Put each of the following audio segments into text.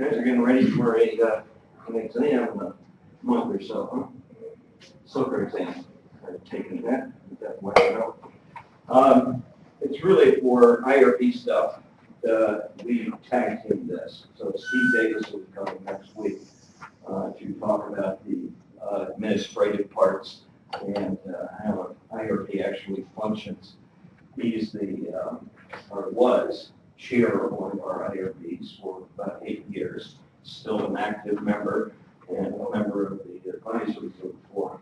guys are getting ready for an exam in a month or so, huh? Silver exam. I've taken that. It's really for IRB stuff. We tag team this. So Steve Davis will be coming next week to talk about the administrative parts and how an IRB actually functions. He's or was chair of one of our IRBs for about 8 years, still an active member and a member of the advisory group for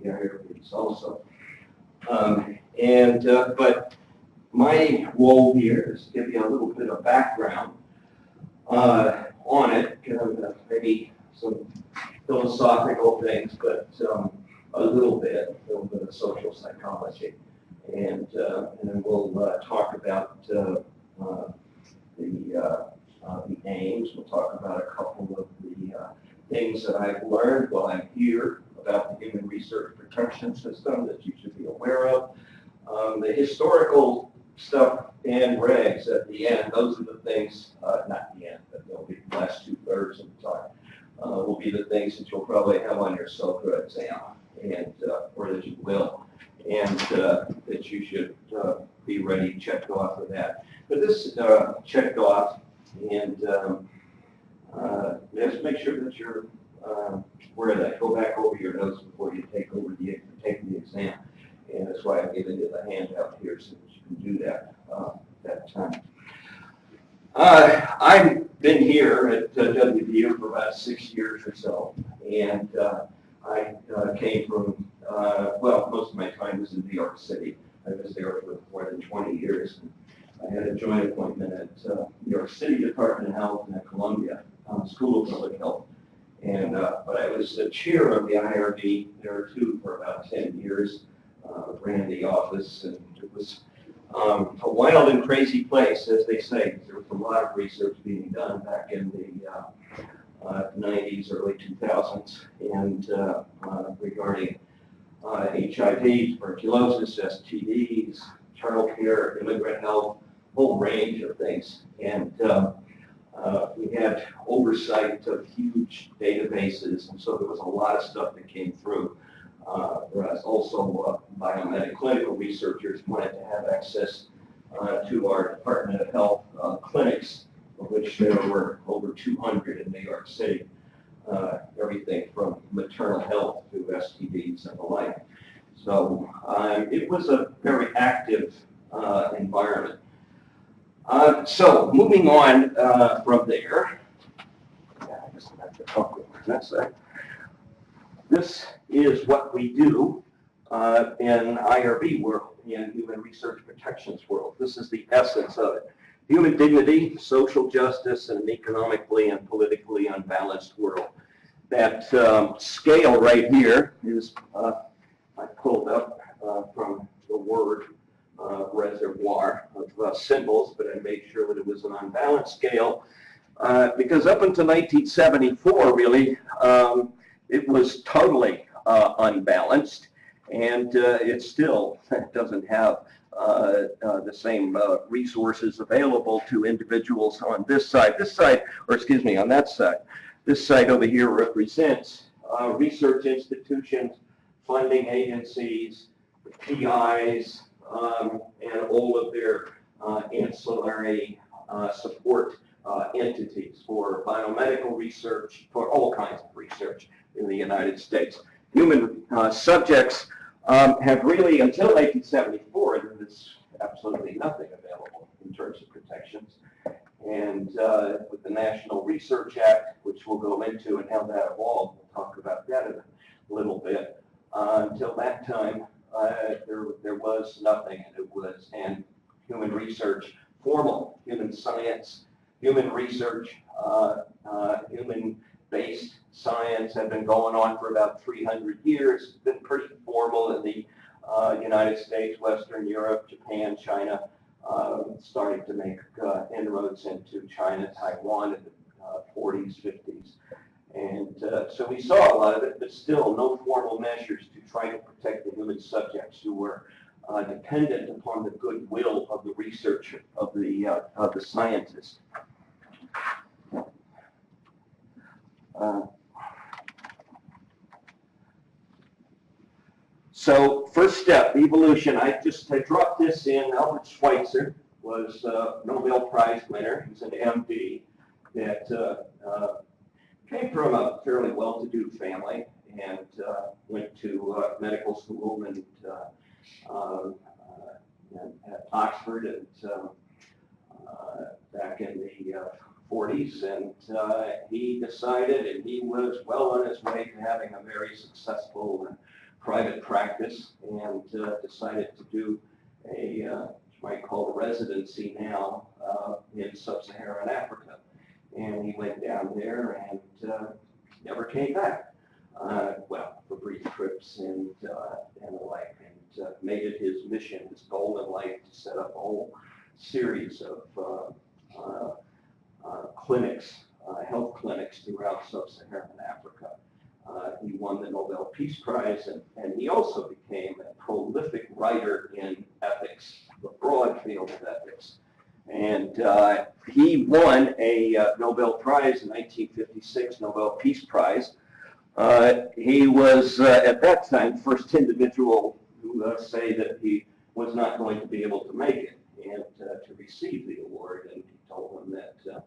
the IRBs also. But my role here is to give you a little bit of background on it, maybe some philosophical things, but a little bit of social psychology. And then we'll talk about the aims. We'll talk about a couple of the things that I've learned while I'm here about the human research protection system that you should be aware of. The historical stuff and regs at the end, those are the things, not the end, but they'll be the last 2/3 of the time, will be the things that you'll probably have on your SOCA exam, and or that you will, and that you should be ready, checked off of that. But this is checked off, and just make sure that you're aware of that. Go back over your notes before you take the exam. And that's why I've given you the handout here so that you can do that that time. I've been here at WVU for about 6 years or so, and I came from, well, most of my time was in New York City. I was there for more than 20 years. I had a joint appointment at New York City Department of Health and at Columbia School of Public Health. And but I was the chair of the IRB there too for about 10 years. Ran the office, and it was a wild and crazy place, as they say. There was a lot of research being done back in the 90s, early 2000s, and regarding HIV, tuberculosis, STDs, child care, immigrant health, a whole range of things. And we had oversight of huge databases, and so there was a lot of stuff that came through. Whereas also biomedical clinical researchers wanted to have access to our Department of Health clinics, of which there were over 200 in New York City. Everything from maternal health to STDs and the like. So it was a very active environment. So moving on from there, I guess I have to talk about that. This is what we do in IRB world, in human research protections world. This is the essence of it. Human dignity, social justice, and an economically and politically unbalanced world. That scale right here is, I pulled up from the word reservoir of symbols, but I made sure that it was an unbalanced scale because up until 1974, really, it was totally unbalanced, and it still doesn't have the same resources available to individuals on this side. This side, or excuse me, on that side. This side over here represents research institutions, funding agencies, PIs, and all of their ancillary support entities for biomedical research, for all kinds of research in the United States. Human subjects have really, until 1974, there was absolutely nothing available in terms of protections. And with the National Research Act, which we'll go into and how that evolved, we'll talk about that in a little bit. Until that time, there was nothing, and human research, formal human science, human research, human-based science had been going on for about 300 years. It's been pretty formal in the United States, Western Europe, Japan, China, starting to make inroads into China, Taiwan in the 40s, 50s. And so we saw a lot of it, but still no formal measures to try to protect the human subjects who were dependent upon the goodwill of the researcher, of the scientist. So first step, evolution. I dropped this in. Albert Schweitzer was a Nobel Prize winner. He's an MD that came from a fairly well-to-do family and went to medical school and at Oxford and back in the 40s, and he decided, and he was well on his way to having a very successful private practice, and decided to do a what you might call a residency now in sub-Saharan Africa. And he went down there and never came back. Well, for brief trips and the like, and made it his mission, his goal in life, to set up a whole series of clinics, health clinics throughout sub-Saharan Africa. He won the Nobel Peace Prize, and he also became a prolific writer in ethics, the broad field of ethics. And he won a Nobel Prize in 1956, Nobel Peace Prize. He was, at that time, the first individual to say that he was not going to be able to make it and to receive the award. And he told them that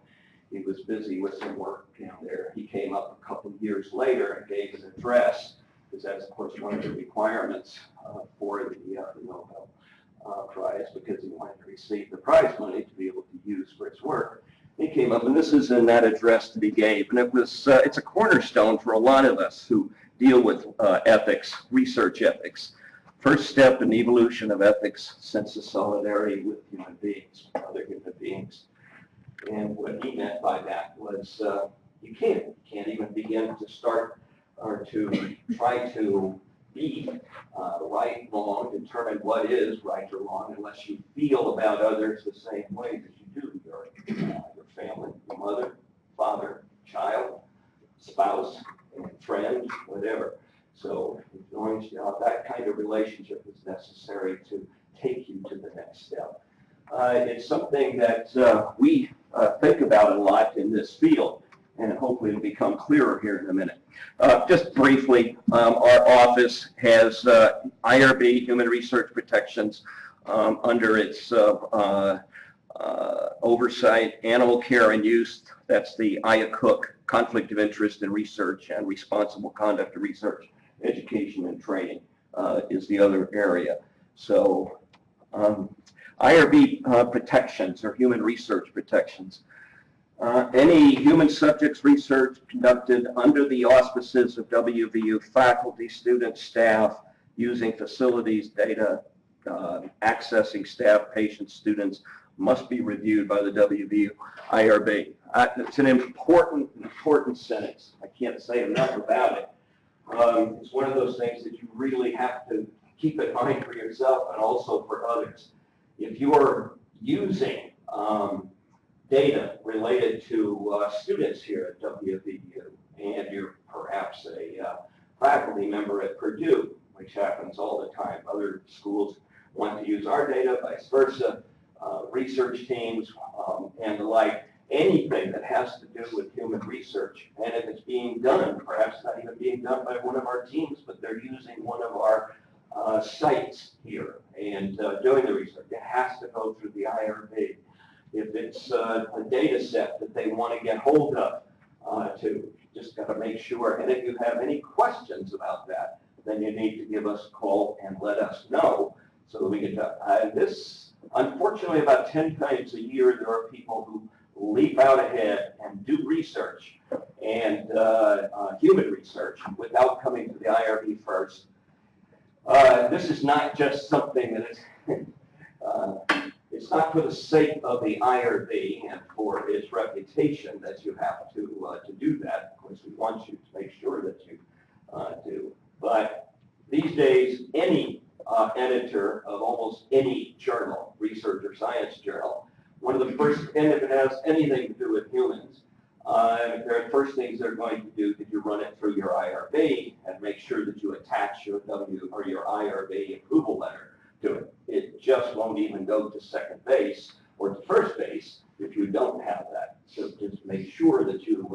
he was busy with some work down there. He came up a couple of years later and gave an address, because that's, of course, one of the requirements for the Nobel Prize, because he wanted to receive the prize money to be able to use for his work. He came up, and this is in that address that he gave, and it was it's a cornerstone for a lot of us who deal with ethics, research ethics. First step in the evolution of ethics, sense of solidarity with human beings, other human beings. And what he meant by that was you can't even begin to start or to try to be right, wrong, determine what is right or wrong, unless you feel about others the same way that you do your family, your mother, father, child, spouse, friend, whatever. So that kind of relationship is necessary to take you to the next step. It's something that we think about a lot in this field, and hopefully it'll become clearer here in a minute. Just briefly, our office has IRB, Human Research Protections, under its oversight, animal care and use. That's the IACUC, Conflict of Interest in Research and Responsible Conduct of Research, Education and Training is the other area. So IRB protections, or human research protections. Any human subjects research conducted under the auspices of WVU faculty, students, staff, using facilities, data, accessing staff, patients, students, must be reviewed by the WVU IRB. It's an important sentence. I can't say enough about it. It's one of those things that you really have to keep in mind for yourself and also for others. If you're using data related to students here at WVU, and you're perhaps a faculty member at Purdue, which happens all the time. Other schools want to use our data, vice versa, research teams, and the like. Anything that has to do with human research, and if it's being done, perhaps not even being done by one of our teams, but they're using one of our sites here and doing the research, it has to go through the IRB. If it's a data set that they want to get hold of, you just got to make sure. And if you have any questions about that, then you need to give us a call and let us know so that we can this, unfortunately, about 10 times a year, there are people who leap out ahead and do research and human research without coming to the IRB first. This is not just something that is, it's not for the sake of the IRB and for its reputation that you have to do that. Of course, we want you to make sure that you do. But these days, any editor of almost any journal, research or science journal, one of the first, and if it has anything to do with humans, the first things they're going to do is you run it through your IRB and make sure that you attach your your IRB approval letter to it. It just won't even go to second base or to first base if you don't have that. So just make sure that you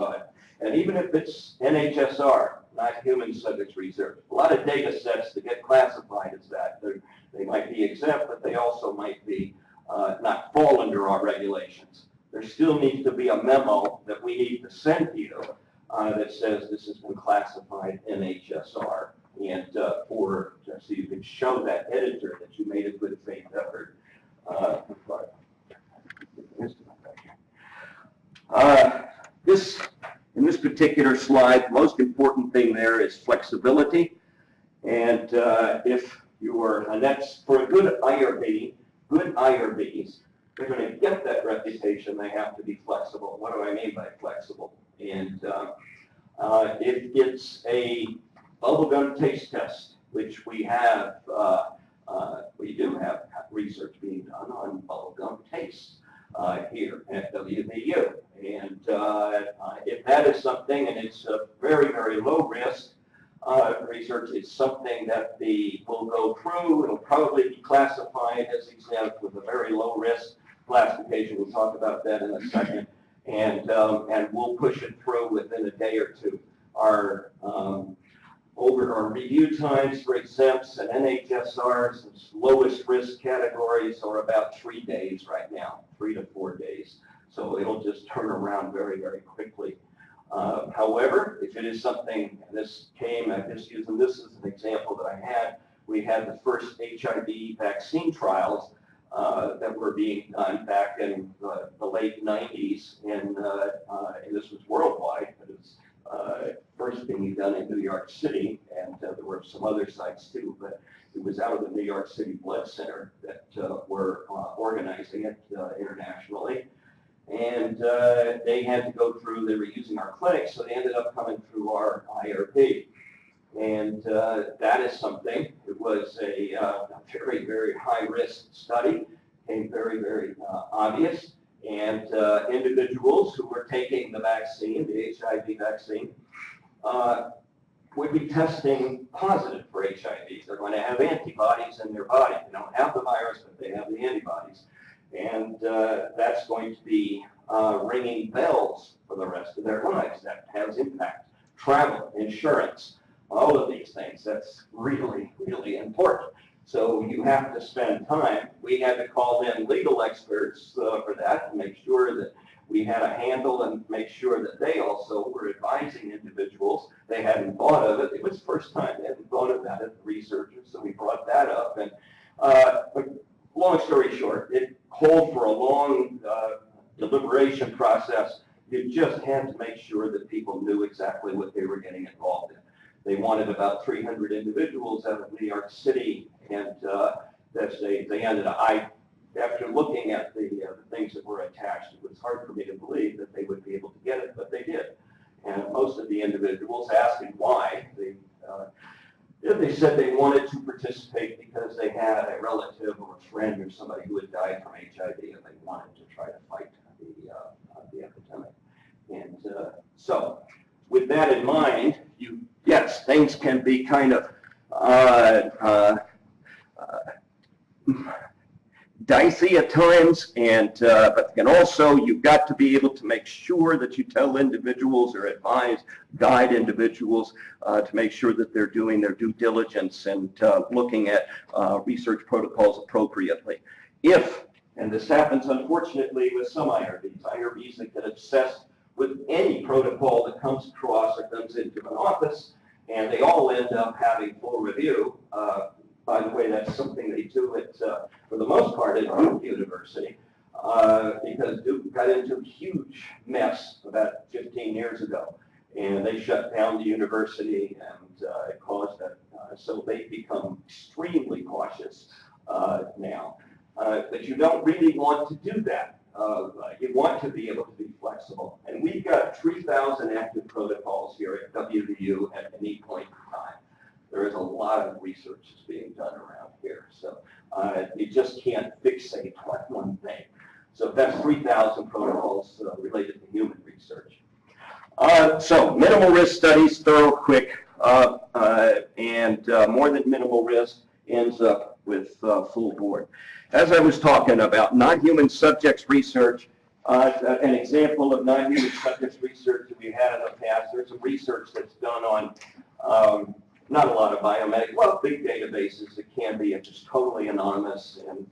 And even if it's NHSR, not human subjects research, a lot of data sets that get classified as that. They might be exempt, but they also might be not fall under our regulations. There still needs to be a memo that we need to send you that says this has been classified NHSR, and so you can show that editor that you made a good faith effort. In this particular slide, most important thing there is flexibility, and if you are, and that's for a good IRB, good IRBs, they're going to get that reputation. They have to be flexible. What do I mean by flexible? And if it's a bubblegum taste test, which we have, we do have research being done on bubblegum taste here at WVU. And if that is something, and it's a very, very low risk research, it's something that will go through. It'll probably be classified as exempt with a very low risk classification. We'll talk about that in a second. And we'll push it through within a day or two. Our review times for exempts and NHSR's lowest risk categories are about 3 days right now, 3 to 4 days. So it'll just turn around very, very quickly. However, if it is something, and this came, I'm just using this as an example that I had, we had the first HIV vaccine trials that were being done back in the late 90s, and this was worldwide, but it was first being done in New York City, and there were some other sites too, but it was out of the New York City Blood Center that were organizing it internationally. And they had to go through, they were using our clinic, so they ended up coming through our IRP. And that is something, it was a very, very high risk study, became very, very obvious. And individuals who were taking the vaccine, the HIV vaccine, would be testing positive for HIV. They're going to have antibodies in their body. They don't have the virus, but they have the antibodies. And that's going to be ringing bells for the rest of their lives. That has impact. Travel, insurance, all of these things. That's really, really important. So you have to spend time. We had to call in legal experts for that to make sure that we had a handle and make sure that they also were advising individuals. They hadn't thought of it. It was the first time they hadn't thought about it, the researchers, so we brought that up. And but long story short, it called for a long deliberation process. You just had to make sure that people knew exactly what they were getting involved in. They wanted about 300 individuals out of New York City, and they ended up, after looking at the things that were attached, it was hard for me to believe that they would be able to get it, but they did. And most of the individuals asking why, they said they wanted to participate because they had a relative or a friend or somebody who had died from HIV, and they wanted to try to fight the epidemic. And so, with that in mind, yes, things can be kind of dicey at times, and but can also, you've got to be able to make sure that you tell individuals or guide individuals to make sure that they're doing their due diligence and looking at research protocols appropriately. And this happens unfortunately with some IRBs that get obsessed with any protocol that comes across or comes into an office, and they all end up having full review. By the way, that's something they do for the most part at Duke University, because Duke got into a huge mess about 15 years ago, and they shut down the university, and it caused that. So they've become extremely cautious now. But you don't really want to do that. You want to be able to be flexible. And we've got 3,000 active protocols here at WVU at any point in time. There is a lot of research that's being done around here. So you just can't fixate on one thing. So that's 3,000 protocols related to human research. So minimal risk studies, thorough, quick, and more than minimal risk ends up with full board. As I was talking about non-human subjects research, an example of non-human subjects research that we had in the past some research that's done on not a lot of biomedical, well, big databases. It can be just totally anonymous, and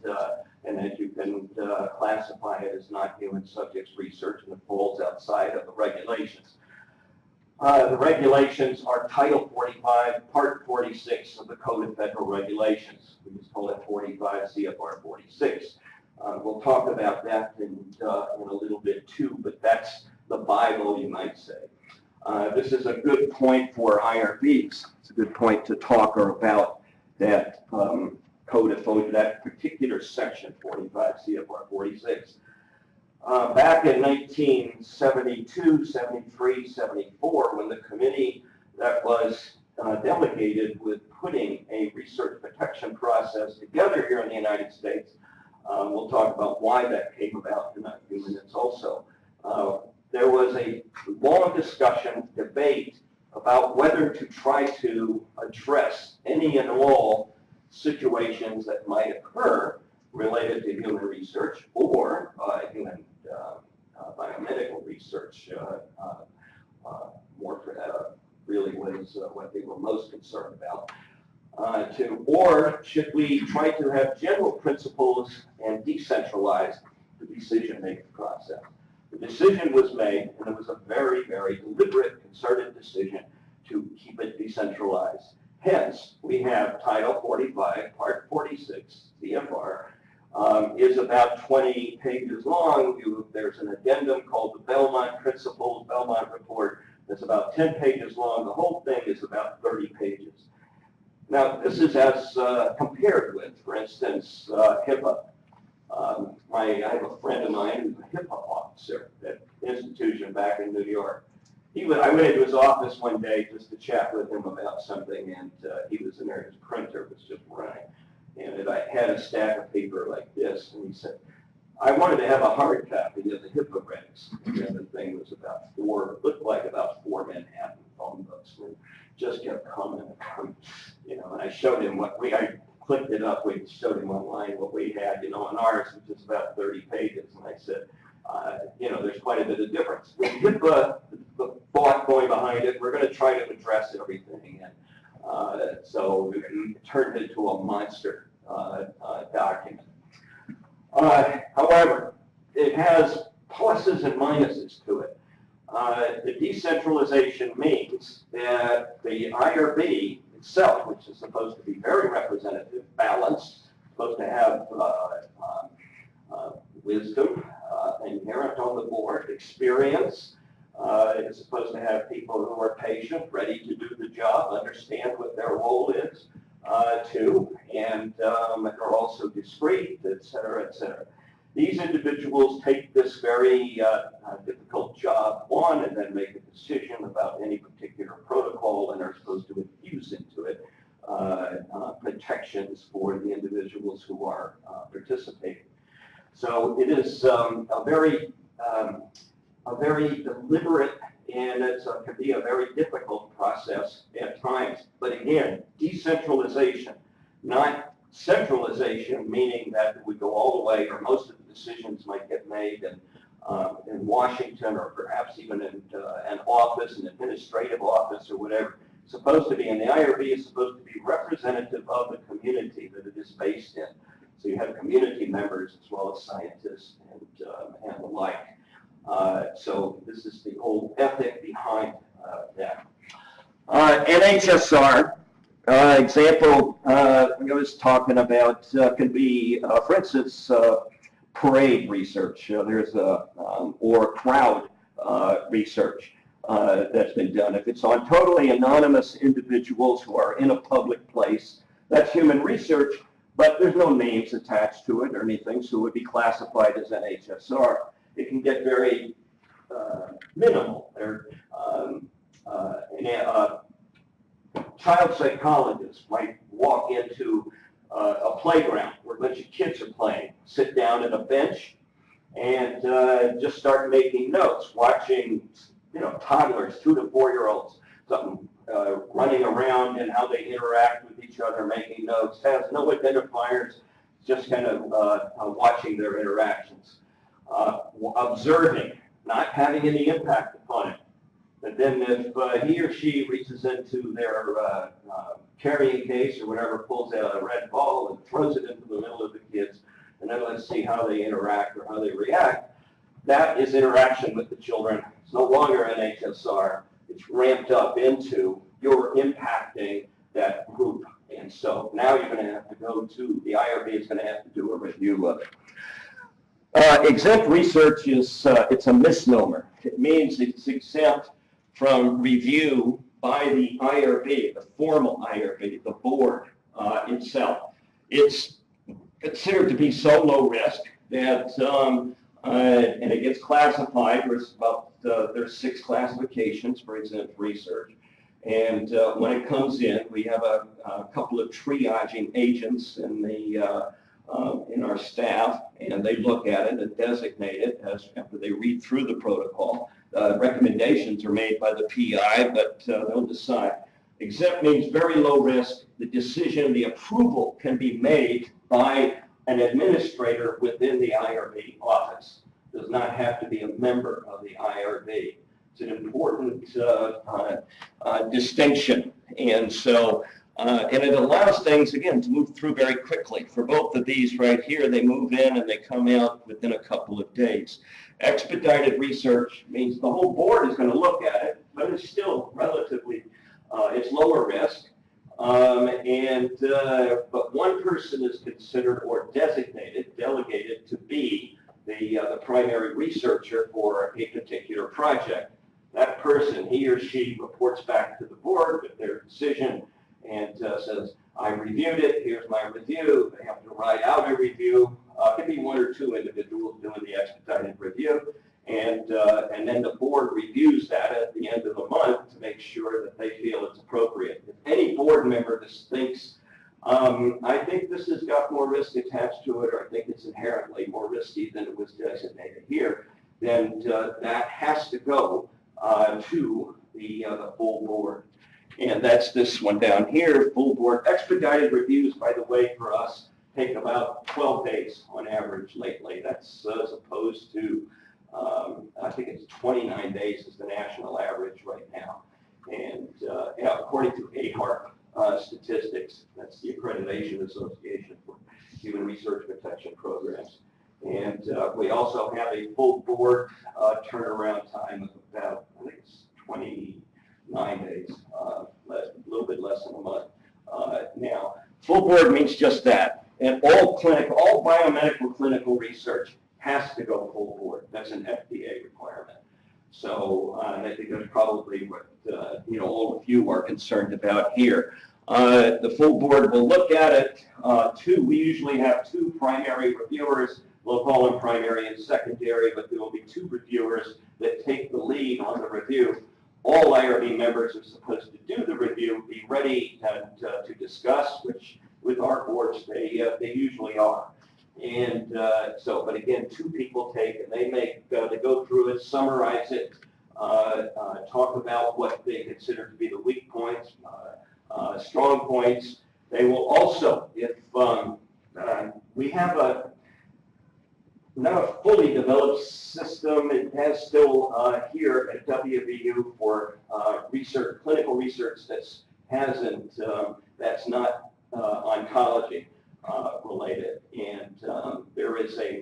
that you can classify it as not human subjects research, and it falls outside of the regulations. The regulations are Title 45, Part 46 of the Code of Federal Regulations. We just call it 45 CFR 46. We'll talk about that in a little bit too, but that's the Bible, you might say. This is a good point for IRBs. It's a good point to talk about that code of that particular section, 45 CFR 46. Back in 1972, 73, 74, when the committee that was delegated with putting a research protection process together here in the United States, we'll talk about why that came about in a few minutes also. There was a long discussion, debate about whether to try to address any and all situations that might occur related to human research or human biomedical research. More for that really was what they were most concerned about. Or should we try to have general principles and decentralize the decision-making process? The decision was made, and it was a very, very deliberate, concerted decision to keep it decentralized. Hence, we have Title 45, Part 46, CFR, is about 20 pages long. There's an addendum called the Belmont Principles, Belmont Report, that's about 10 pages long. The whole thing is about 30 pages. Now, this is as compared with, for instance, HIPAA. I have a friend of mine who's a HIPAA officer at an institution back in New York. I went into his office one day just to chat with him about something, and he was in there, his printer was just running. And I had a stack of paper like this, and he said, I wanted to have a hard copy of the HIPAA regs. And the thing was looked like about 4 Manhattan phone books. And just kept coming, and I showed him I clicked it up, we showed him online what we had, and ours was just about 30 pages. And I said, there's quite a bit of difference. With HIPAA, the thought going behind it, we're going to try to address everything. And so we turned it into a monster document. However, it has pluses and minuses to it. The decentralization means that the IRB itself, which is supposed to be very representative, balanced, supposed to have wisdom inherent on the board, experience. It's supposed to have people who are patient, ready to do the job, understand what their role is, too, and are also discreet, et cetera, et cetera. These individuals take this very difficult job on and then make a decision about any particular protocol and are supposed to infuse into it protections for the individuals who are participating. So it is a very deliberate, and it can be a very difficult process at times. But again, decentralization, not centralization, meaning that it would go all the way, or most of the decisions might get made in Washington, or perhaps even in an office, an administrative office, or whatever. It's supposed to be, and the IRB is supposed to be representative of the community that it is based in. So you have community members as well as scientists and the like. So this is the whole ethic behind that. NHSR, example I was talking about can be, for instance, parade research. There's or crowd research that's been done. If it's on totally anonymous individuals who are in a public place, that's human research, but there's no names attached to it or anything, so it would be classified as NHSR. It can get very minimal. Child psychologists might walk into a playground where a bunch of kids are playing, sit down at a bench, and just start making notes, watching toddlers, 2 to 4-year-olds, running around and how they interact with each other, making notes, has no identifiers, just kind of watching their interactions. Observing, not having any impact upon it. then if he or she reaches into their carrying case or whatever, pulls out a red ball and throws it into the middle of the kids, and then let's see how they interact or how they react, that is interaction with the children. It's no longer an HSR. It's ramped up into you're impacting that group. And so now you're going to have to go to, the IRB is going to have to do a review of it. Exempt research is, it's a misnomer. It means it's exempt from review by the IRB, the formal IRB, the board itself. It's considered to be so low risk that, and it gets classified, there's 6 classifications for exempt research. And when it comes in, we have a couple of triaging agents in our staff, and they look at it and designate it after they read through the protocol. Recommendations are made by the PI, but they'll decide. Exempt means very low risk. The decision, the approval can be made by an administrator within the IRB office. Does not have to be a member of the IRB. It's an important distinction. And so, and it allows things, again, to move through very quickly. For both of these right here, they move in and they come out within a couple of days. Expedited research means the whole board is going to look at it, but it's still relatively, it's lower risk. But one person is considered or designated, delegated to be the primary researcher for a particular project. That person, he or she, reports back to the board with their decision and says, I reviewed it, here's my review. They have to write out a review. It could be 1 or 2 individuals doing the expedited review. And then the board reviews that at the end of the month to make sure that they feel it's appropriate. If any board member just thinks, I think this has got more risk attached to it, or I think it's inherently more risky than it was designated here, then that has to go to the full board. And that's this one down here, full board. Expedited reviews, by the way, for us, take about 12 days on average lately. That's as opposed to, I think it's 29 days is the national average right now. And according to AHRQ statistics, that's the Accreditation Association for Human Research Protection Programs. And we also have a full board turnaround time of about, I think it's 29 days, a little bit less than a month. Now, full board means just that. And all biomedical clinical research has to go full board. That's an FDA requirement. So I think that's probably what all of you are concerned about here. The full board will look at it. We usually have 2 primary reviewers. We'll call them primary and secondary, but there will be 2 reviewers that take the lead on the review. All IRB members are supposed to do the review, be ready to discuss, which with our boards they usually are. And but again, 2 people take, and they go through it, summarize it, talk about what they consider to be the weak points, strong points. They will also, if we have not a fully developed system, it has still here at WVU for research, clinical research that's not oncology related. And there is a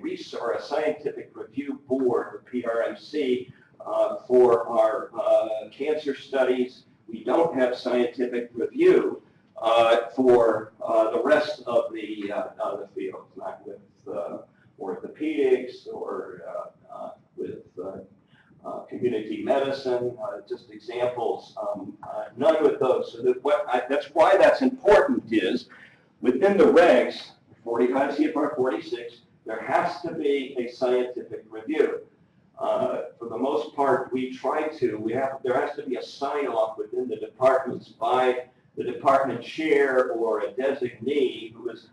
scientific review board, the PRMC, for our cancer studies. We don't have scientific review for the rest of the fields, not with orthopedics or with community medicine, just examples, none with those. So that's why that's important is within the regs, 45 CFR 46, there has to be a scientific review. For the most part, there has to be a sign off within the departments by the department chair or a designee who is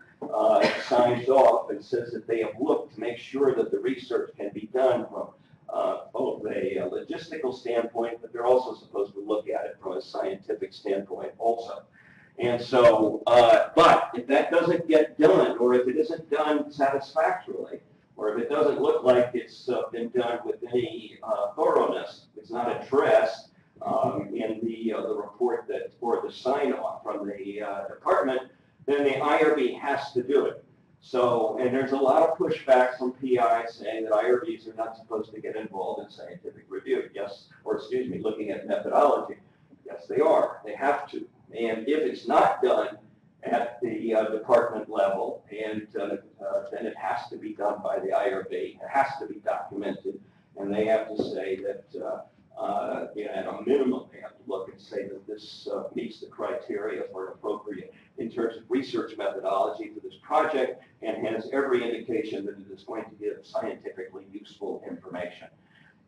signs off and says that they have looked to make sure that the research can be done from both a logistical standpoint, but they're also supposed to look at it from a scientific standpoint also. And so, but if that doesn't get done, or if it isn't done satisfactorily, or if it doesn't look like it's been done with any thoroughness, it's not addressed, sign off from the department, then the IRB has to do it. So, and there's a lot of pushback from PI saying that IRBs are not supposed to get involved in scientific review. Yes, or excuse me, looking at methodology. Yes, they are. They have to. And if it's not done at the department level, and then it has to be done by the IRB. It has to be documented, and they have to say that, at a minimum, they have to look and say that this meets the criteria for an appropriate in terms of research methodology for this project, and has every indication that it is going to give scientifically useful information.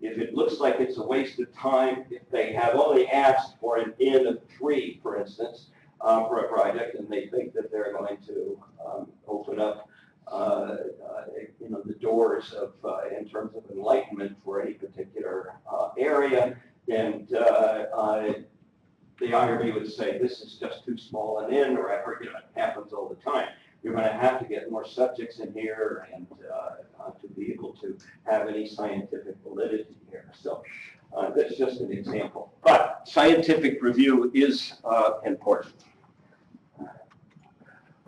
If it looks like it's a waste of time, if they have only asked for an N of 3, for instance, for a project, and they think that they're going to open up, the doors of, in terms of enlightenment for any particular area, then the IRB would say this is just too small an N, or it happens all the time. You're going to have to get more subjects in here and to be able to have any scientific validity here. So that's just an example. But scientific review is important.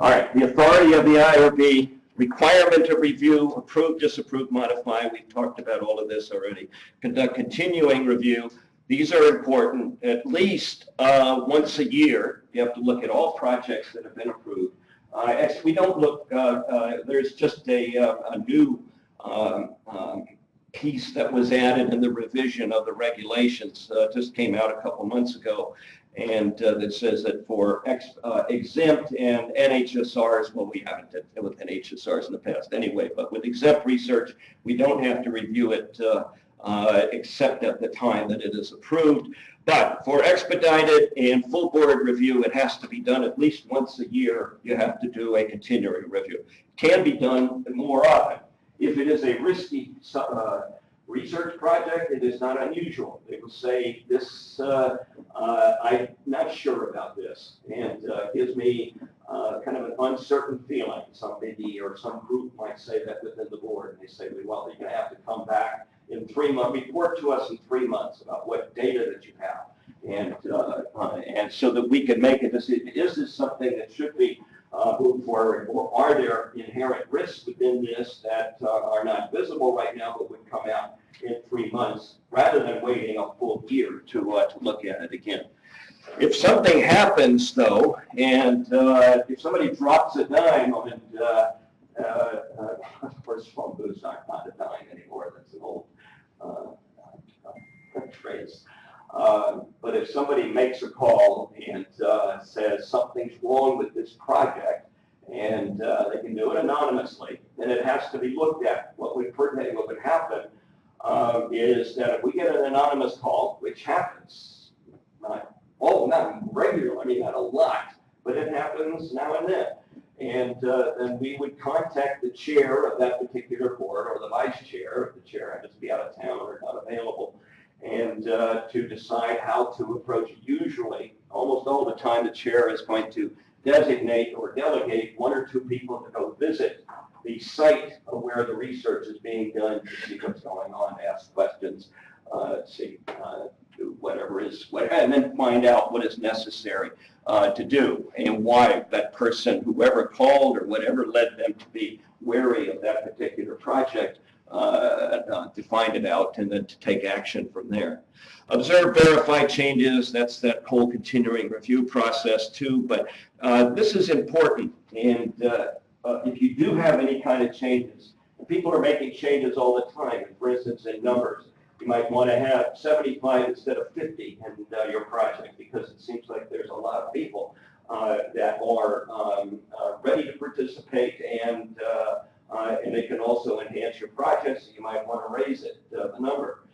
All right, the authority of the IRB, requirement of review, approve, disapprove, modify. We've talked about all of this already. Conduct continuing review. These are important at least once a year. You have to look at all projects that have been approved. We don't look, there's just a new piece that was added in the revision of the regulations, just came out a couple months ago, and that says that for exempt and NHSRs, well, we haven't done it with NHSRs in the past anyway, but with exempt research, we don't have to review it except at the time that it is approved. But for expedited and full board review, it has to be done at least once a year. You have to do a continuing review. Can be done more often. If it is a risky research project, it is not unusual. They will say, this, I'm not sure about this, and gives me kind of an uncertain feeling. Somebody or some group might say that within the board, and they say, well, you're going to have to come back in 3 months, report to us in 3 months about what data that you have, and so that we can make a decision. Is this something that should be moved forward, or are there inherent risks within this that are not visible right now but would come out in 3 months, rather than waiting a full year to look at it again? If something happens, though, and if somebody drops a dime, and of course, phone booths are not a dime anymore. That's an old phrase. But if somebody makes a call and says something's wrong with this project, and they can do it anonymously, then it has to be looked at. What would happen is that if we get an anonymous call, which happens, not regularly, I mean, not a lot, but it happens now and then. And then we would contact the chair of that particular board, or the vice chair, if the chair happens to be out of town or not available, and to decide how to approach it. Usually, almost all the time, the chair is going to designate or delegate 1 or 2 people to go visit the site of where the research is being done, to see what's going on, ask questions, do whatever is, and then find out what is necessary to do, and why that person, whoever called or whatever led them to be wary of that particular project, to find it out and then to take action from there. Observe, verify changes, that's that whole continuing review process too, but this is important, and if you do have any kind of changes, people are making changes all the time, for instance, in numbers. You might want to have 75 instead of 50 in your project, because it seems like there's a lot of people that are ready to participate, and it can also enhance your project, so you might want to raise it, the number.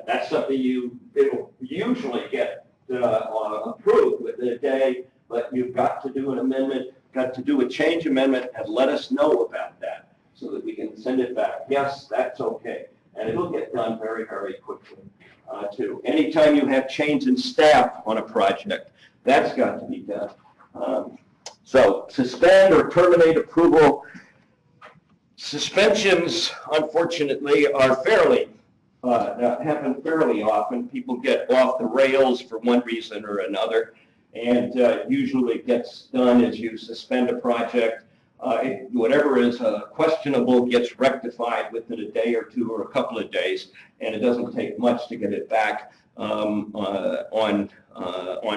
That's something it'll usually get approved within a day, but you've got to do an amendment, got to do a change amendment, and let us know about that so that we can send it back. Yes, that's okay. And it'll get done very, very quickly, too. Anytime you have change in staff on a project, that's got to be done. So suspend or terminate approval. Suspensions, unfortunately, are happen fairly often. People get off the rails for one reason or another, And usually what gets done is you suspend a project. Whatever is questionable gets rectified within a day or two or a couple of days, and it doesn't take much to get it back on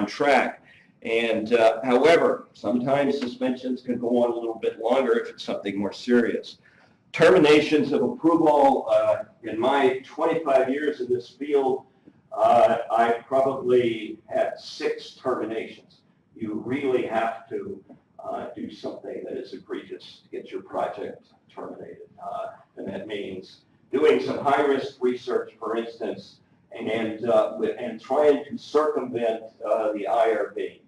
track. And however, sometimes suspensions can go on a little bit longer if it's something more serious. Terminations of approval, in my 25 years in this field, I probably had 6 terminations. You really have to do something that is egregious to get your project terminated. And that means doing some high-risk research, for instance, and trying to circumvent the IRB.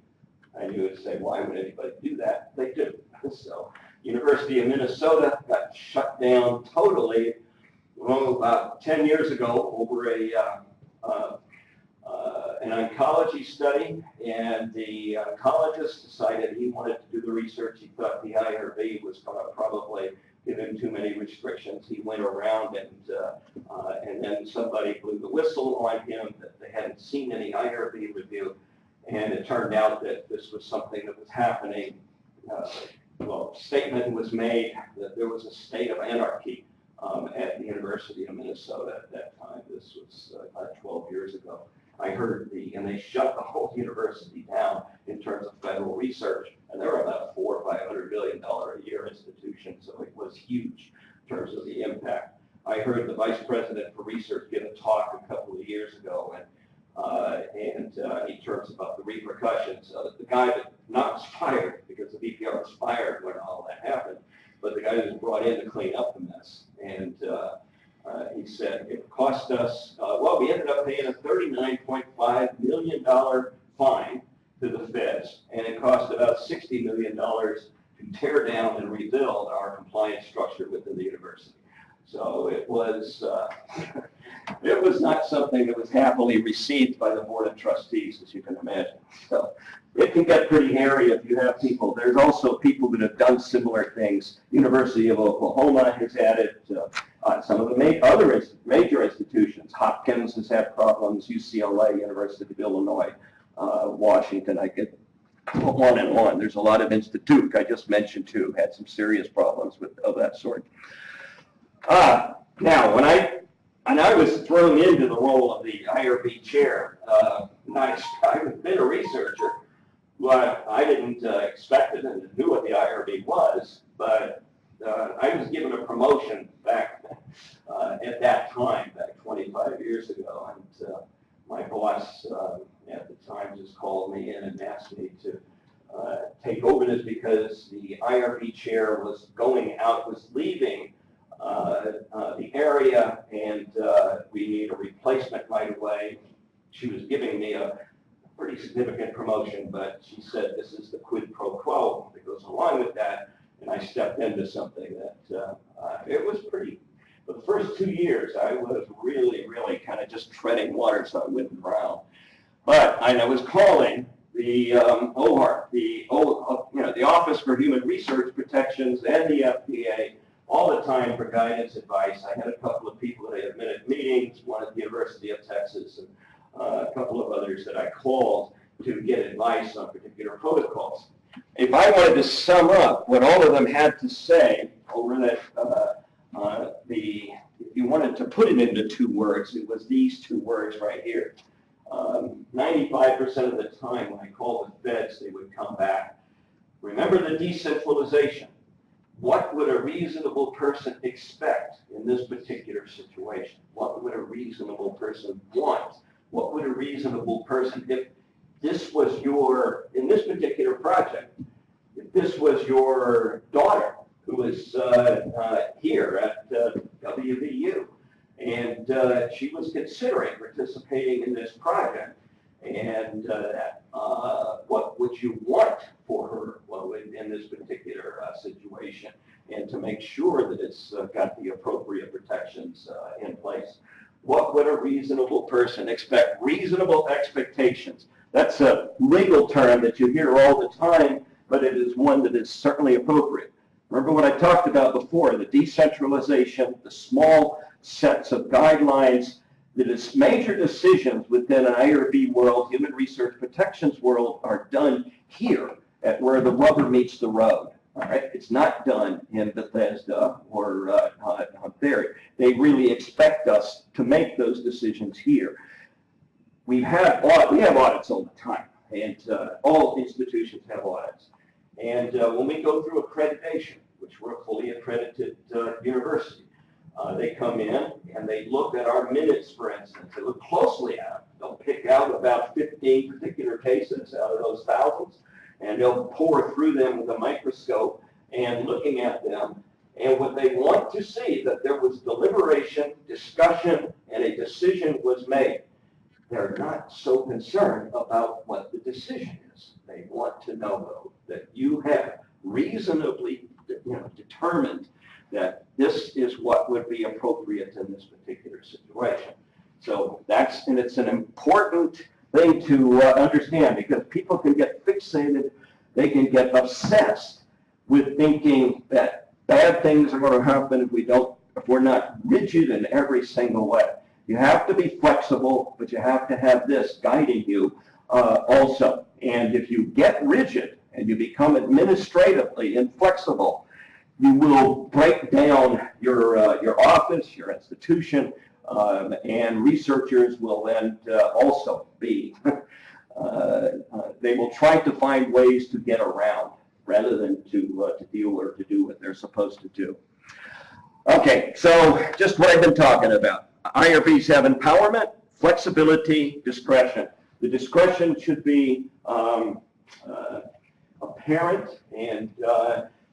And you would say, why would anybody do that? They do. So, University of Minnesota got shut down totally, well, about 10 years ago over an oncology study, and the oncologist decided he wanted to do the research. He thought the IRB was going to probably give him too many restrictions. He went around and then somebody blew the whistle on him that they hadn't seen any IRB review, and it turned out that this was something that was happening. Well, a statement was made that there was a state of anarchy at the University of Minnesota at that time. This was about 12 years ago. I heard and they shut the whole university down in terms of federal research, and they were about $400 or $500 million a year institution, so it was huge in terms of the impact. I heard the vice president for research give a talk a couple of years ago, and he talks about the repercussions. The guy that not was fired, because the VPR was fired when all that happened, but the guy that was brought in to clean up the mess. And he said it cost us, well, we ended up paying a $39.5 million fine to the feds, and it cost about $60 million to tear down and rebuild our compliance structure within the university. So it was it was not something that was happily received by the board of trustees, as you can imagine. So it can get pretty hairy if you have people. There's also people that have done similar things. University of Oklahoma has had it. Some of the other major institutions. Hopkins has had problems. UCLA, University of Illinois, Washington. I could go on and on. There's a lot of institutes I just mentioned too had some serious problems of that sort. Now, when I was thrown into the role of the IRB chair, I've been a researcher, but I didn't expect it and knew what the IRB was, but I was given a promotion back at that time, back 25 years ago, and my boss at the time just called me in and asked me to take over this because the IRB chair was leaving the area, and we need a replacement right away. She was giving me a pretty significant promotion, but she said this is the quid pro quo that goes along with that, and I stepped into something that it was pretty. For the first 2 years, I was really kind of just treading water so I wouldn't drown. But I was calling the OHAR, the Office for Human Research Protections, and the FDA all the time for guidance, advice. I had a couple of people that I had minute meetings, one at the University of Texas, and a couple of others that I called to get advice on particular protocols. If I wanted to sum up what all of them had to say over that, if you wanted to put it into 2 words, it was these 2 words right here. 95% of the time when I called the feds, they would come back. Remember the decentralization. What would a reasonable person expect in this particular situation? What would a reasonable person want? What would a reasonable person, if this was in this particular project, if this was your daughter who was here at WVU, and she was considering participating in this project, and what would you want for her in this particular situation, and to make sure that it's got the appropriate protections in place? What would a reasonable person expect? Reasonable expectations. That's a legal term that you hear all the time, but it is one that is certainly appropriate. Remember what I talked about before, the decentralization, the small sets of guidelines, The major decisions within an IRB world, human research protections world, are done here at where the rubber meets the road. All right, it's not done in Bethesda or there. They really expect us to make those decisions here. We have audits all the time, and all institutions have audits. And when we go through accreditation, which we're a fully accredited university, they come in and they look at our minutes, for instance. They look closely at them. They'll pick out about 15 particular cases out of those thousands, and they'll pour through them with a microscope and looking at them. And what they want to see, that there was deliberation, discussion, and a decision was made. They're not so concerned about what the decision is. They want to know, though, that you have reasonably determined that this is what would be appropriate in this particular situation. So it's an important thing to understand, because people can get fixated, they can get obsessed with thinking that bad things are going to happen if we're not rigid in every single way. You have to be flexible, but you have to have this guiding you also. And if you get rigid and you become administratively inflexible, you will break down your office, your institution, and researchers will then also be, they will try to find ways to get around rather than to deal or to do what they're supposed to do. Okay, so just what I've been talking about. IRBs have empowerment, flexibility, discretion. The discretion should be apparent, and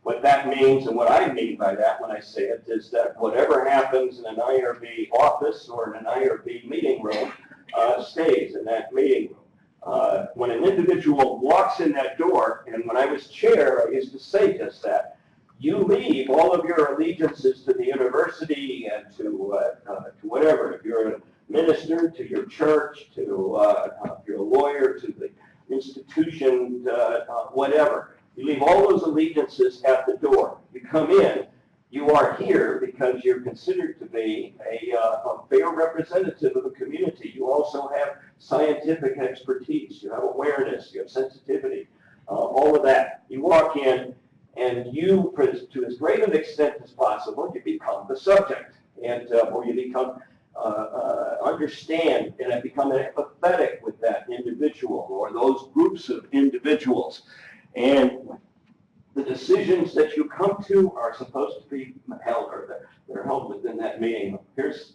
what that means, and what I mean by that when I say it, is that whatever happens in an IRB office or in an IRB meeting room stays in that meeting room. When an individual walks in that door, and when I was chair, I used to say just that, you leave all of your allegiances to the university and to whatever. If you're a minister, to your church, to if you're a lawyer, to the institution, whatever. You leave all those allegiances at the door. You come in, you are here because you're considered to be a fair representative of the community. You also have scientific expertise. You have awareness. You have sensitivity. All of that. You walk in, and you, to as great an extent as possible, you become the subject, and or you become understand and become empathetic with that individual or those groups of individuals. And the decisions that you come to are supposed to be held, or they're held within that meeting. Here's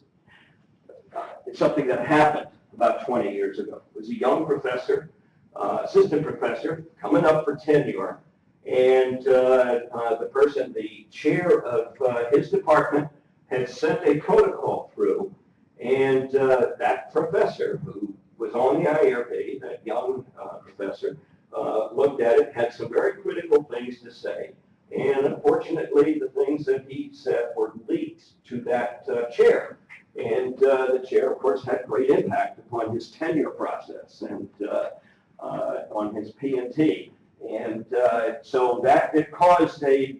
it's something that happened about 20 years ago. It was a young professor, assistant professor, coming up for tenure. And the chair of his department had sent a protocol through, and that professor, who was on the IRB, that young professor, looked at it, had some very critical things to say, and unfortunately the things that he said were leaked to that chair. And the chair, of course, had great impact upon his tenure process and on his P&T. And so that it caused a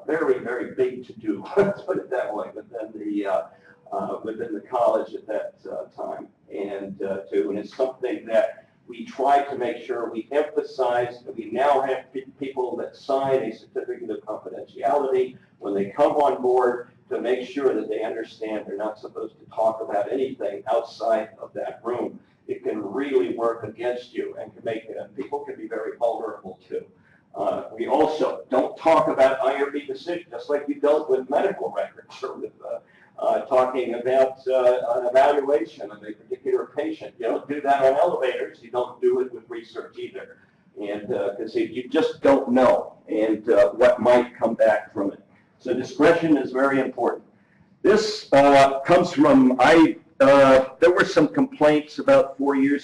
very, very big to-do, let's put it that way, within the college at that time. And it's something that we try to make sure we emphasize. That we now have people that sign a certificate of confidentiality when they come on board, to make sure that they understand they're not supposed to talk about anything outside of that room. It can really work against you and can make people can be very vulnerable too. We also don't talk about IRB decisions, just like you don't with medical records or with talking about an evaluation of a particular patient. You don't do that on elevators. You don't do it with research either. And because you just don't know and what might come back from it. So discretion is very important. This comes from, there were some complaints about 3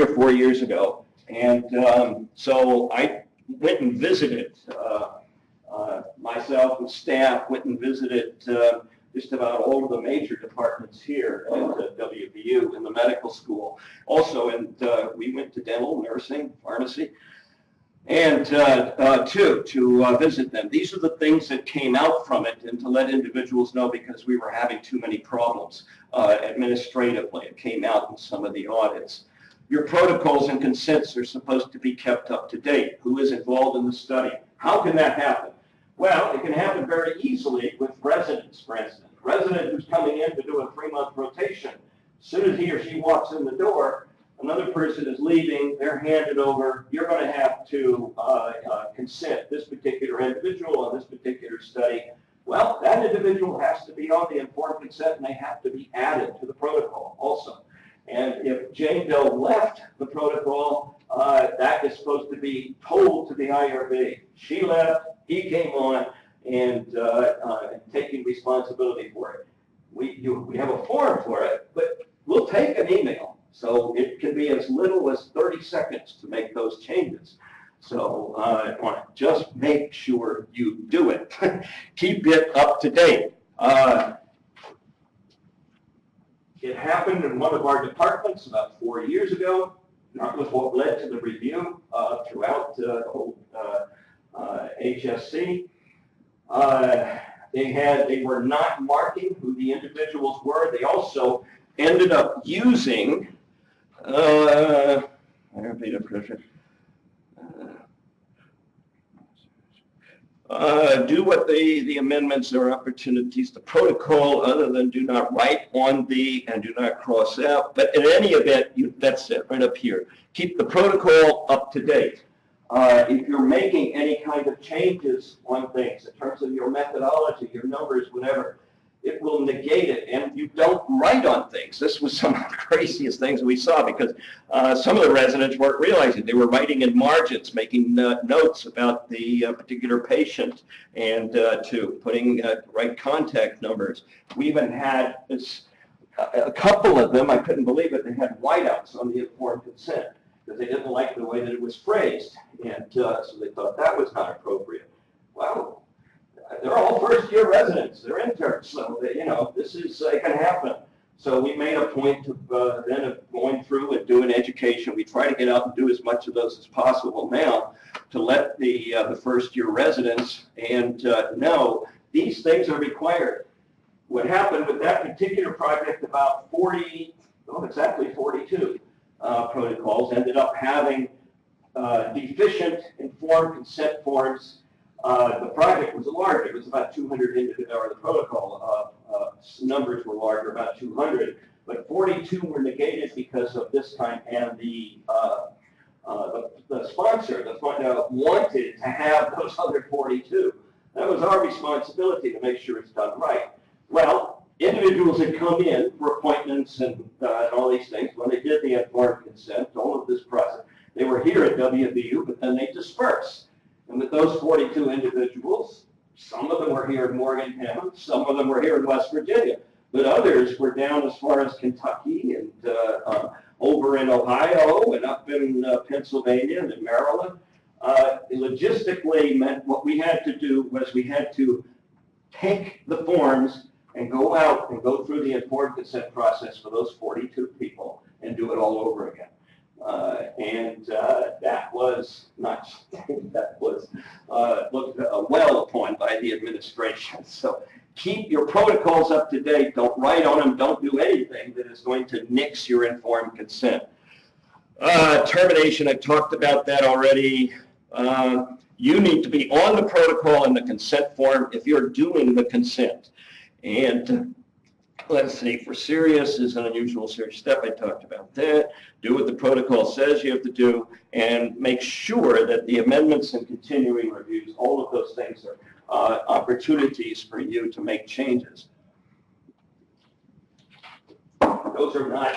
or 4 years ago. And so I went and visited, myself and staff went and visited just about all of the major departments here at WVU in the medical school. Also, and we went to dental, nursing, pharmacy, and to visit them. These are the things that came out from it, and to let individuals know, because we were having too many problems. administratively. It came out in some of the audits. Your protocols and consents are supposed to be kept up to date. Who is involved in the study? How can that happen? Well, it can happen very easily with residents, for instance. A resident who's coming in to do a 3-month rotation, as soon as he or she walks in the door, another person is leaving, they're handed over, you're going to have to consent this particular individual on this particular study. Well, that individual has to be on the informed consent, and they have to be added to the protocol also. And if Jane Doe left the protocol, that is supposed to be told to the IRB. She left, he came on, and taking responsibility for it. We have a form for it, but we'll take an email. So it can be as little as 30 seconds to make those changes. So just make sure you do it. Keep it up to date. It happened in one of our departments about 4 years ago. That was what led to the review throughout HSC. They were not marking who the individuals were. They also ended up using do what the amendments or opportunities, the protocol, other than do not write on the and do not cross out. But in any event, that's it right up here. Keep the protocol up to date. If you're making any kind of changes on things in terms of your methodology, your numbers, whatever, it will negate it, and you don't write on things. This was some of the craziest things we saw, because some of the residents weren't realizing they were writing in margins, making notes about the particular patient, and putting right contact numbers. We even had a couple of them, I couldn't believe it, they had whiteouts on the informed consent because they didn't like the way that it was phrased, and so they thought that was not appropriate. Well, they're all first-year residents. They're interns, so they, this is it can happen. So we made a point of then of going through and doing education. We try to get out and do as much of those as possible now to let the first-year residents know these things are required. What happened with that particular project, about 42 protocols ended up having deficient informed consent forms. The project was larger. It was about 200 individual, or the protocol numbers were larger, about 200. But 42 were negated because of this kind, and the sponsor, the fund, wanted to have those other 42. That was our responsibility to make sure it's done right. Well, individuals had come in for appointments and all these things. When they did the informed consent, all of this process, they were here at WVU, but then they dispersed. And with those 42 individuals, some of them were here in Morgantown, some of them were here in West Virginia, but others were down as far as Kentucky and over in Ohio and up in Pennsylvania and in Maryland. Logistically meant what we had to do was we had to take the forms and go out and go through the informed consent process for those 42 people and do it all over again. That was not something that was looked well upon by the administration. So keep your protocols up to date. Don't write on them. Don't do anything that is going to nix your informed consent. Termination, I talked about that already. You need to be on the protocol and the consent form if you're doing the consent. And let's see, for serious is an unusual serious step. I talked about that. Do what the protocol says you have to do, and make sure that the amendments and continuing reviews, all of those things are opportunities for you to make changes. Those are not,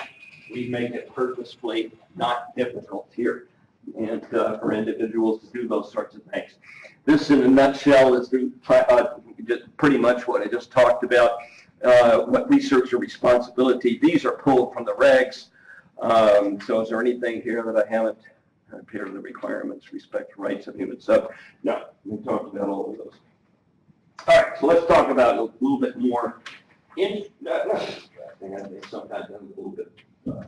we make it purposefully not difficult here, and for individuals to do those sorts of things. This, in a nutshell, is pretty much what I just talked about. What researcher responsibility, these are pulled from the regs. So is there anything here that I haven't appeared in the requirements, respect rights of human sub? No, we talked about all of those. All right, so let's talk about a little bit more, sometimes a little bit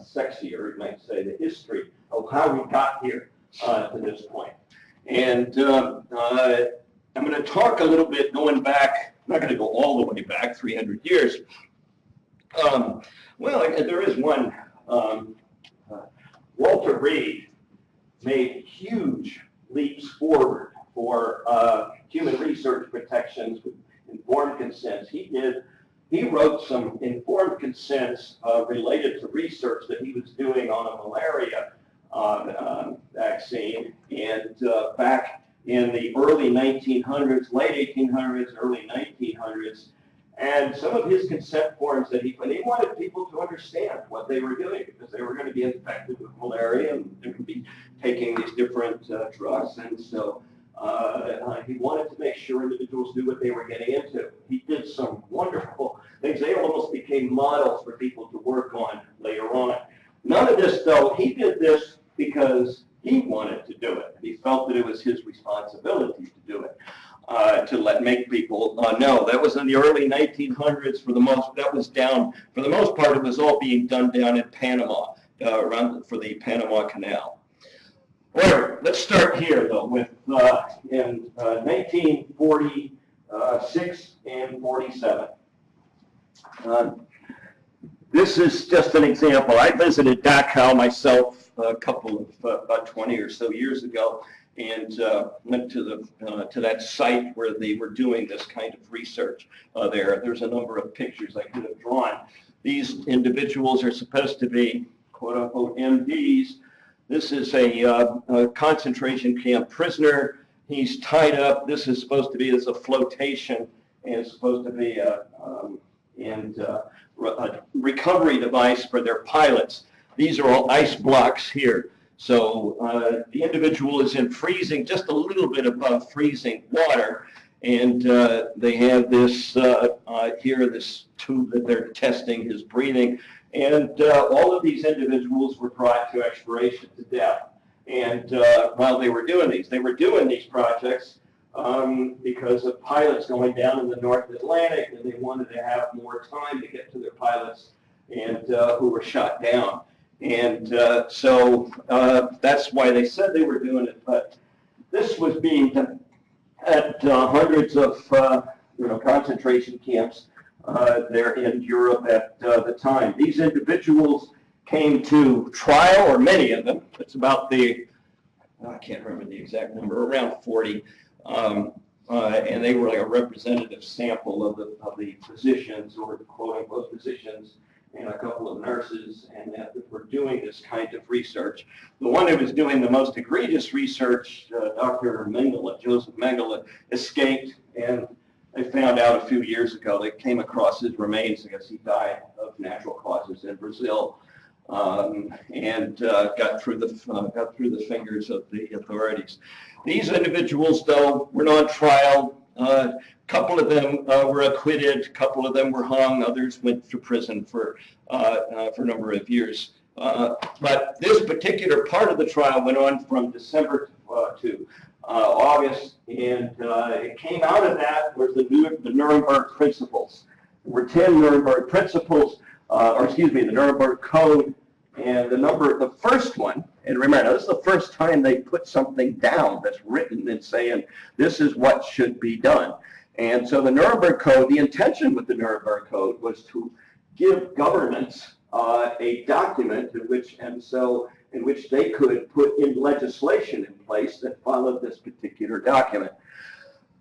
sexier, you might say, the history of how we got here to this point. And I'm going to talk a little bit going back. I'm not going to go all the way back 300 years, Well, there is one. Walter Reed made huge leaps forward for human research protections with informed consents. He wrote some informed consents related to research that he was doing on a malaria vaccine, and back in the early 1900s, late 1800s, early 1900s, and some of his consent forms that he wanted people to understand what they were doing, because they were going to be infected with malaria and they would be taking these different drugs, and so he wanted to make sure individuals knew what they were getting into. He did some wonderful things. They almost became models for people to work on later on. None of this, though, he did this because he wanted to do it. He felt that it was his responsibility to do it, to make people know. That was in the early 1900s. For the most part, it was all being done down in Panama, for the Panama Canal. Well, let's start here, though, with in 1946 and 47. This is just an example. I visited Dachau myself a couple of, about 20 or so years ago, and went to that site where they were doing this kind of research there. There's a number of pictures I could have drawn. These individuals are supposed to be, quote unquote, MDs. This is a concentration camp prisoner. He's tied up. This is supposed to be as a flotation, and it's supposed to be a recovery device for their pilots. These are all ice blocks here. So the individual is in freezing, just a little bit above freezing water, and they have this here, this tube that they're testing his breathing. And all of these individuals were brought to expiration to death. And while they were doing these projects because of pilots going down in the North Atlantic, and they wanted to have more time to get to their pilots, and who were shot down. And so that's why they said they were doing it. But this was being done at hundreds of concentration camps there in Europe at the time. These individuals came to trial, or many of them. It's about I can't remember the exact number, around 40. And they were like a representative sample of the physicians, or quote unquote physicians, and a couple of nurses, and that were doing this kind of research. The one who was doing the most egregious research, Dr. Mengele, Joseph Mengele, escaped, and they found out a few years ago, they came across his remains. I guess he died of natural causes in Brazil, and got through the fingers of the authorities. These individuals, though, were on trial. A couple of them were acquitted, a couple of them were hung, others went to prison for a number of years. But this particular part of the trial went on from December to August, and it came out of that was the Nuremberg principles. There were 10 Nuremberg principles, the Nuremberg Code, and the first one, and remember, this is the first time they put something down that's written and saying this is what should be done. And so the Nuremberg Code, the intention with the Nuremberg Code was to give governments a document in which they could put in legislation in place that followed this particular document.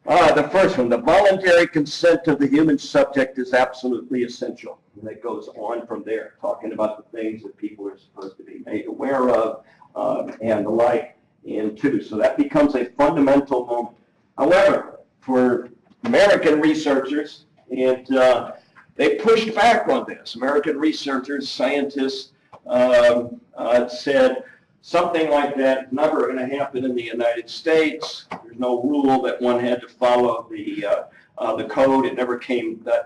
The first one, the voluntary consent of the human subject is absolutely essential. And it goes on from there, talking about the things that people are supposed to be made aware of and the like. And so that becomes a fundamental moment. However, for American researchers, and they pushed back on this. American researchers, scientists said something like that never going to happen in the United States. There's no rule that one had to follow the code. That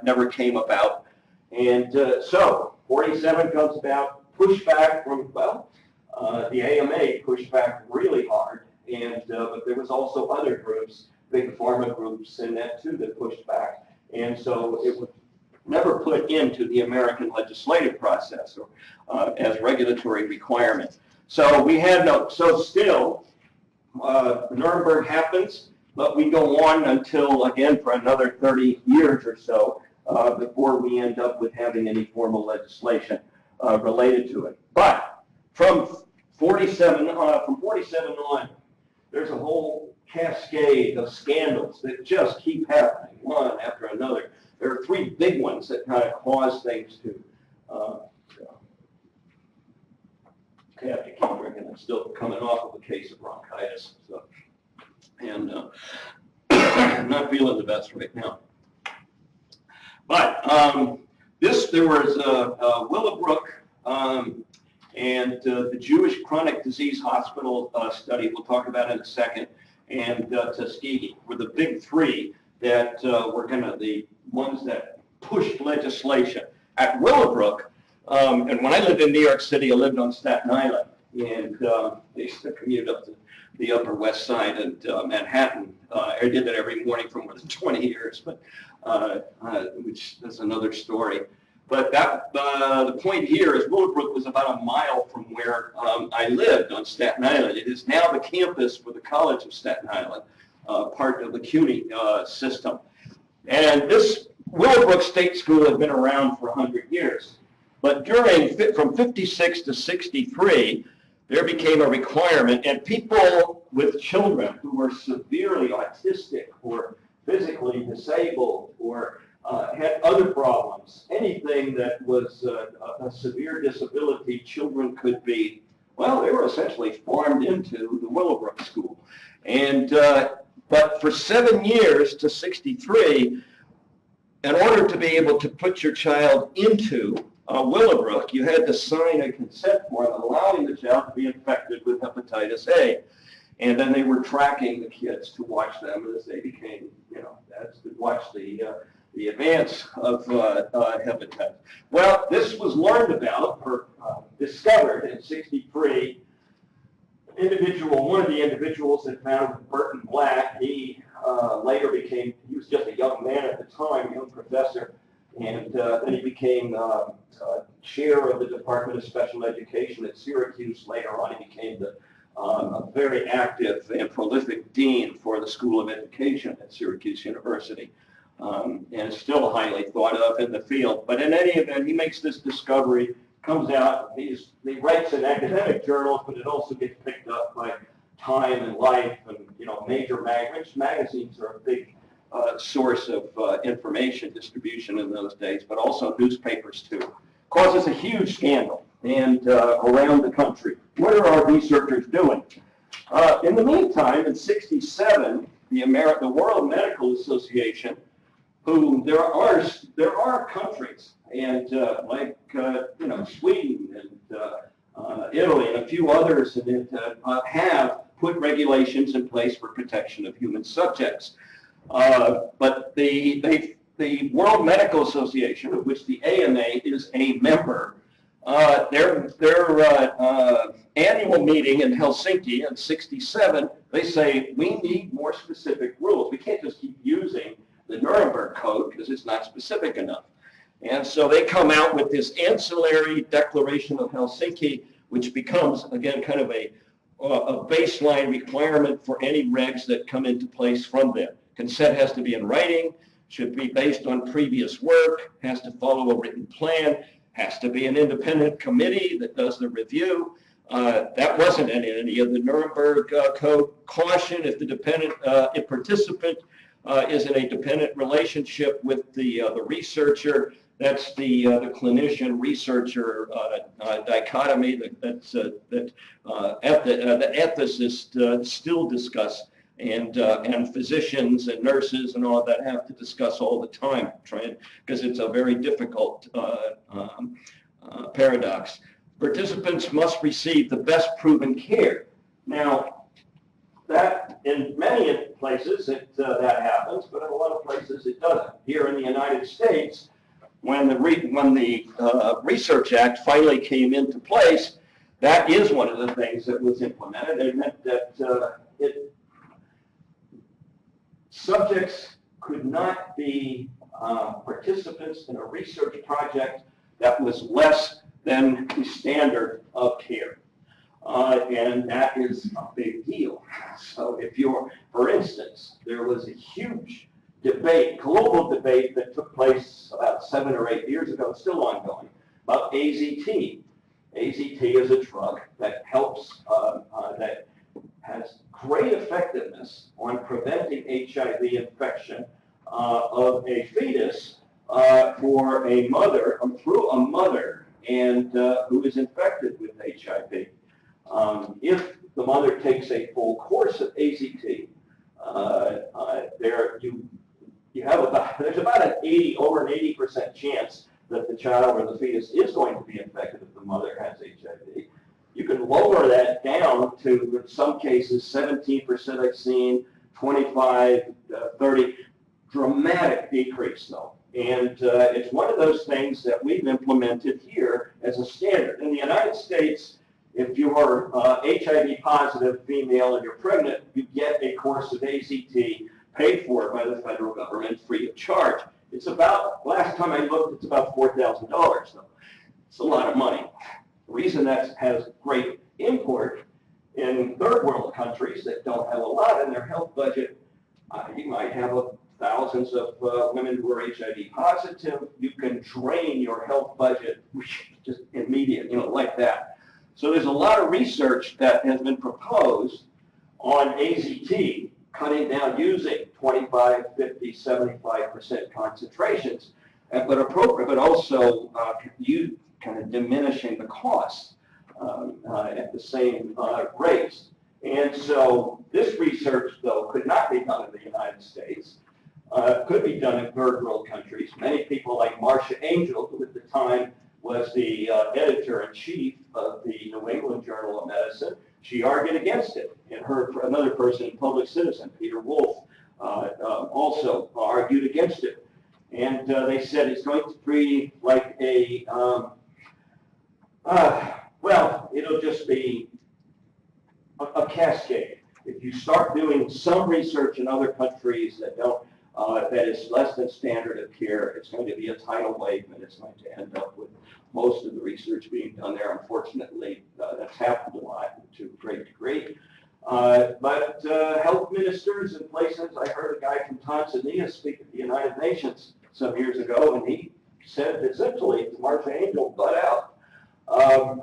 never came about. And so 47 comes about. Pushback from the AMA pushed back really hard, and but there was also other groups, big pharma groups in that too, that pushed back, and so it was never put into the American legislative process or as regulatory requirement. So we had still Nuremberg happens, but we go on until, again, for another 30 years or so, before we end up with having any formal legislation related to it. But from 47 on, there's a whole cascade of scandals that just keep happening, one after another. There are three big ones that kind of cause things to. I have to keep drinking. I'm still coming off of a case of bronchitis, so, and I'm not feeling the best right now. But there was Willowbrook and the Jewish Chronic Disease Hospital study we'll talk about in a second, and Tuskegee were the big three that were the ones that pushed legislation. At Willowbrook, and when I lived in New York City, I lived on Staten Island, and I used to commute up to the Upper West Side and Manhattan. I did that every morning for more than 20 years, but which is another story. But the point here is Willowbrook was about a mile from where I lived on Staten Island. It is now the campus for the College of Staten Island, part of the CUNY system. And this Willowbrook State School had been around for 100 years. But from 56 to 63, there became a requirement, and people with children who were severely autistic or physically disabled or had other problems, anything that was a severe disability, children could be, well, they were essentially farmed into the Willowbrook School. And, but for 7 years to 63, in order to be able to put your child into Willowbrook, you had to sign a consent form allowing the child to be infected with hepatitis A. And then they were tracking the kids to watch them as they became, to watch the advance of hepatitis. Well, this was learned about or discovered in 63. One of the individuals that found Burton Black, he later he was just a young man at the time, a young professor, and then he became chair of the Department of Special Education at Syracuse. Later on, he became a very active and prolific dean for the School of Education at Syracuse University, and is still highly thought of in the field. But in any event, he makes this discovery, comes out, he writes in academic journals, but it also gets picked up by Time and Life and major magazines are a big source of information distribution in those days, but also newspapers too. Causes a huge scandal and around the country. What are our researchers doing? In the meantime, in '67, the World Medical Association, who there are countries and like Sweden and Italy and a few others that have put regulations in place for protection of human subjects. But the World Medical Association, of which the AMA is a member, their annual meeting in Helsinki in '67, they say we need more specific rules. We can't just keep using the Nuremberg Code because it's not specific enough. And so they come out with this ancillary Declaration of Helsinki, which becomes, again, kind of a baseline requirement for any regs that come into place from them. Consent has to be in writing, should be based on previous work, has to follow a written plan, has to be an independent committee that does the review. That wasn't in any of the Nuremberg Code. Caution if the participant is in a dependent relationship with the researcher. That's the clinician researcher dichotomy that ethicists still discuss, and physicians and nurses and all of that have to discuss all the time, because it's a very difficult paradox. Participants must receive the best proven care. Now, that in many places that happens, but in a lot of places it doesn't. Here in the United States, when the Research Act finally came into place, that is one of the things that was implemented. It meant that subjects could not be participants in a research project that was less than the standard of care. And that is a big deal. So if for instance, there was a huge debate, global debate that took place about 7 or 8 years ago, still ongoing, about AZT. AZT is a drug that helps, that has great effectiveness on preventing HIV infection of a fetus for a mother, through a mother, and who is infected with HIV. If the mother takes a full course of AZT, there's about an over an 80% chance that the child or the fetus is going to be infected if the mother has HIV. You can lower that down to, in some cases, 17% I've seen, 25, 30, dramatic decrease though. And it's one of those things that we've implemented here as a standard. In the United States, if you are HIV positive female and you're pregnant, you get a course of AZT paid for by the federal government free of charge. It's about, last time I looked, it's about $4,000 though. It's a lot of money. The reason that has great import in third world countries that don't have a lot in their health budget, you might have thousands of women who are HIV positive. You can drain your health budget just immediate, like that. So there's a lot of research that has been proposed on AZT, cutting down using 25, 50, 75% concentrations, but appropriate, but also you kind of diminishing the cost at the same rates. And so this research, though, could not be done in the United States. Could be done in third world countries. Many people like Marcia Angel, who at the time was the editor-in-chief of the New England Journal of Medicine, she argued against it. And another person, Public Citizen, Peter Wolf, also argued against it. And they said it's going to be like a, it'll just be a cascade. If you start doing some research in other countries that don't, that is less than standard of care, it's going to be a tidal wave, and it's going to end up with most of the research being done there. Unfortunately, that's happened a lot to a great degree. But health ministers in places, I heard a guy from Tanzania speak at the United Nations some years ago, and he said essentially to Marcia Angel, butt out.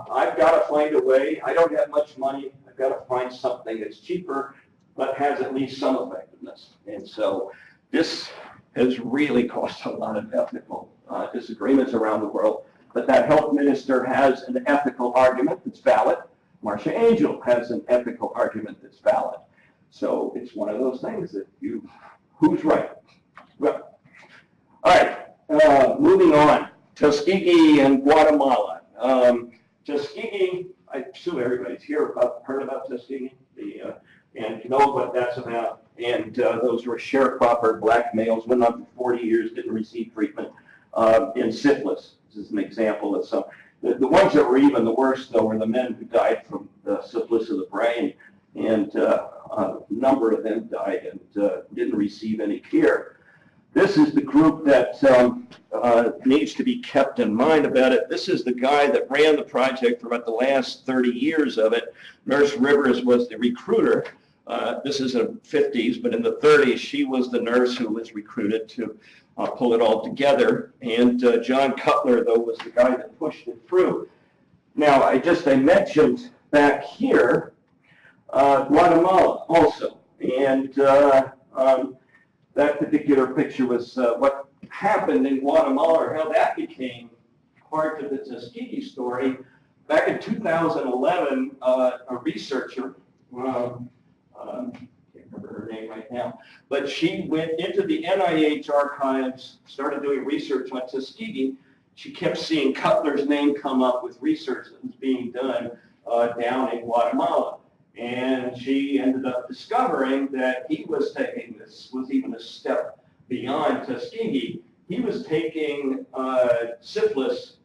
I've got to find a way. I don't have much money. I've got to find something that's cheaper, but has at least some effectiveness. And so this has really caused a lot of ethical disagreements around the world. But that health minister has an ethical argument that's valid. Marcia Angel has an ethical argument that's valid. So it's one of those things that who's right? Well, all right, moving on. Tuskegee and Guatemala. Tuskegee, I assume everybody's heard about Tuskegee, and know what that's about. And those were sharecropper black males, went on for 40 years, didn't receive treatment in syphilis. This is an example of some. The ones that were even the worst, though, were the men who died from the syphilis of the brain, and a number of them died and didn't receive any care. This is the group that needs to be kept in mind about it. This is the guy that ran the project for about the last 30 years of it. Nurse Rivers was the recruiter. This is in the 50s, but in the 30s, she was the nurse who was recruited to pull it all together. And John Cutler, though, was the guy that pushed it through. Now, I mentioned back here Guatemala also. And that particular picture was what happened in Guatemala, or how that became part of the Tuskegee story. Back in 2011, a researcher, can't remember her name right now, but she went into the NIH archives, started doing research on Tuskegee. She kept seeing Cutler's name come up with research that was being done down in Guatemala. And she ended up discovering that he was taking, this was even a step beyond Tuskegee, he was taking syphilis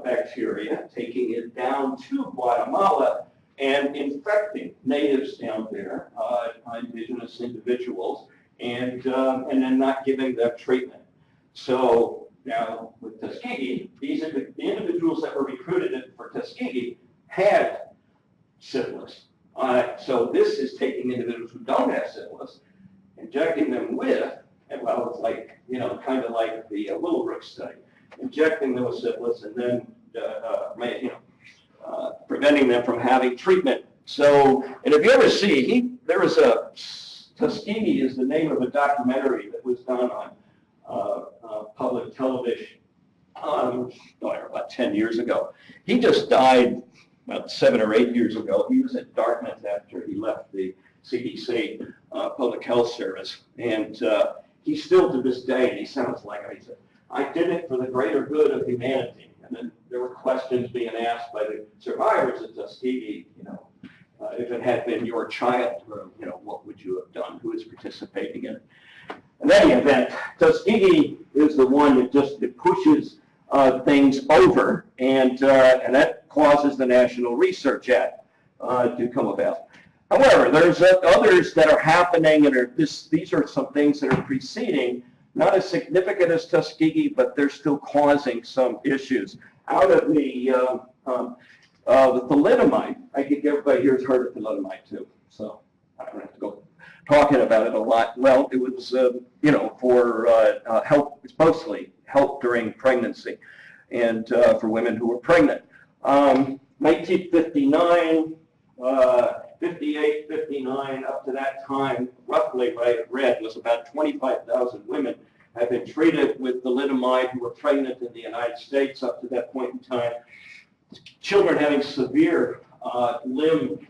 bacteria, taking it down to Guatemala and infecting natives down there, indigenous individuals, and then not giving them treatment. So now with Tuskegee, the individuals that were recruited for Tuskegee had syphilis. So this is taking individuals who don't have syphilis, injecting them with, And well, it's like, you know, kind of like the Willowbrook study, injecting them with syphilis and then, preventing them from having treatment. So, and if you ever see, there was a, Tuskegee is the name of a documentary that was done on public television about 10 years ago. He just died about 7 or 8 years ago. He was at Dartmouth after he left the CDC Public Health Service. And he still to this day, and he sounds like him, he said, I did it for the greater good of humanity. And then there were questions being asked by the survivors at Tuskegee, you know, if it had been your child, you know, what would you have done? Who is participating in it? In any event, Tuskegee is the one that just pushes things over, and that causes the National Research Act to come about. However, there's others that are happening, and these are some things that are preceding, not as significant as Tuskegee, but they're still causing some issues. Out of the thalidomide, I think everybody here has heard of thalidomide too, so I don't have to go talking about it a lot. Well, it was, you know, for help, it's mostly help during pregnancy and for women who were pregnant. 1959, 58, 59, up to that time, roughly what I had read was about 25,000 women had been treated with thalidomide who were pregnant in the United States up to that point in time. Children having severe limb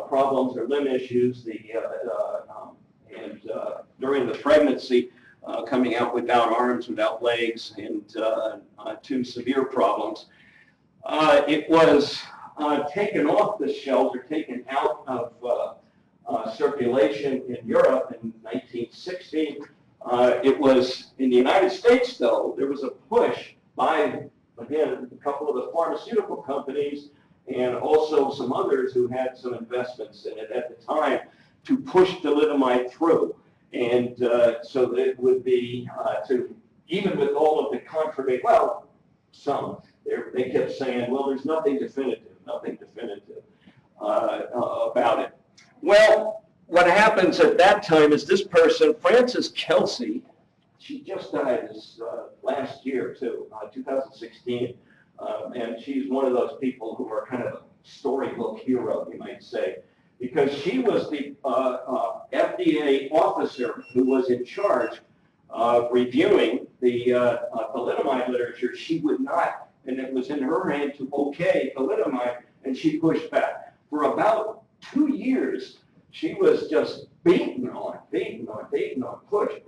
problems or limb issues, during the pregnancy, coming out without arms, without legs, and two severe problems. It was taken off the shelves or taken out of circulation in Europe in 1960. It was in the United States, though, there was a push by, again, a couple of the pharmaceutical companies and also some others who had some investments in it at the time to push thalidomide through. And so that it would be, even with all of the contrary, well, they kept saying, well, there's nothing definitive about it. Well, what happens at that time is this person, Frances Kelsey, she just died this last year too, 2016, and she's one of those people who are kind of a storybook hero, you might say, because she was the FDA officer who was in charge of reviewing the thalidomide literature. She would not, and it was in her hand to okay thalidomide, and she pushed back. For about 2 years, she was just beaten on, pushed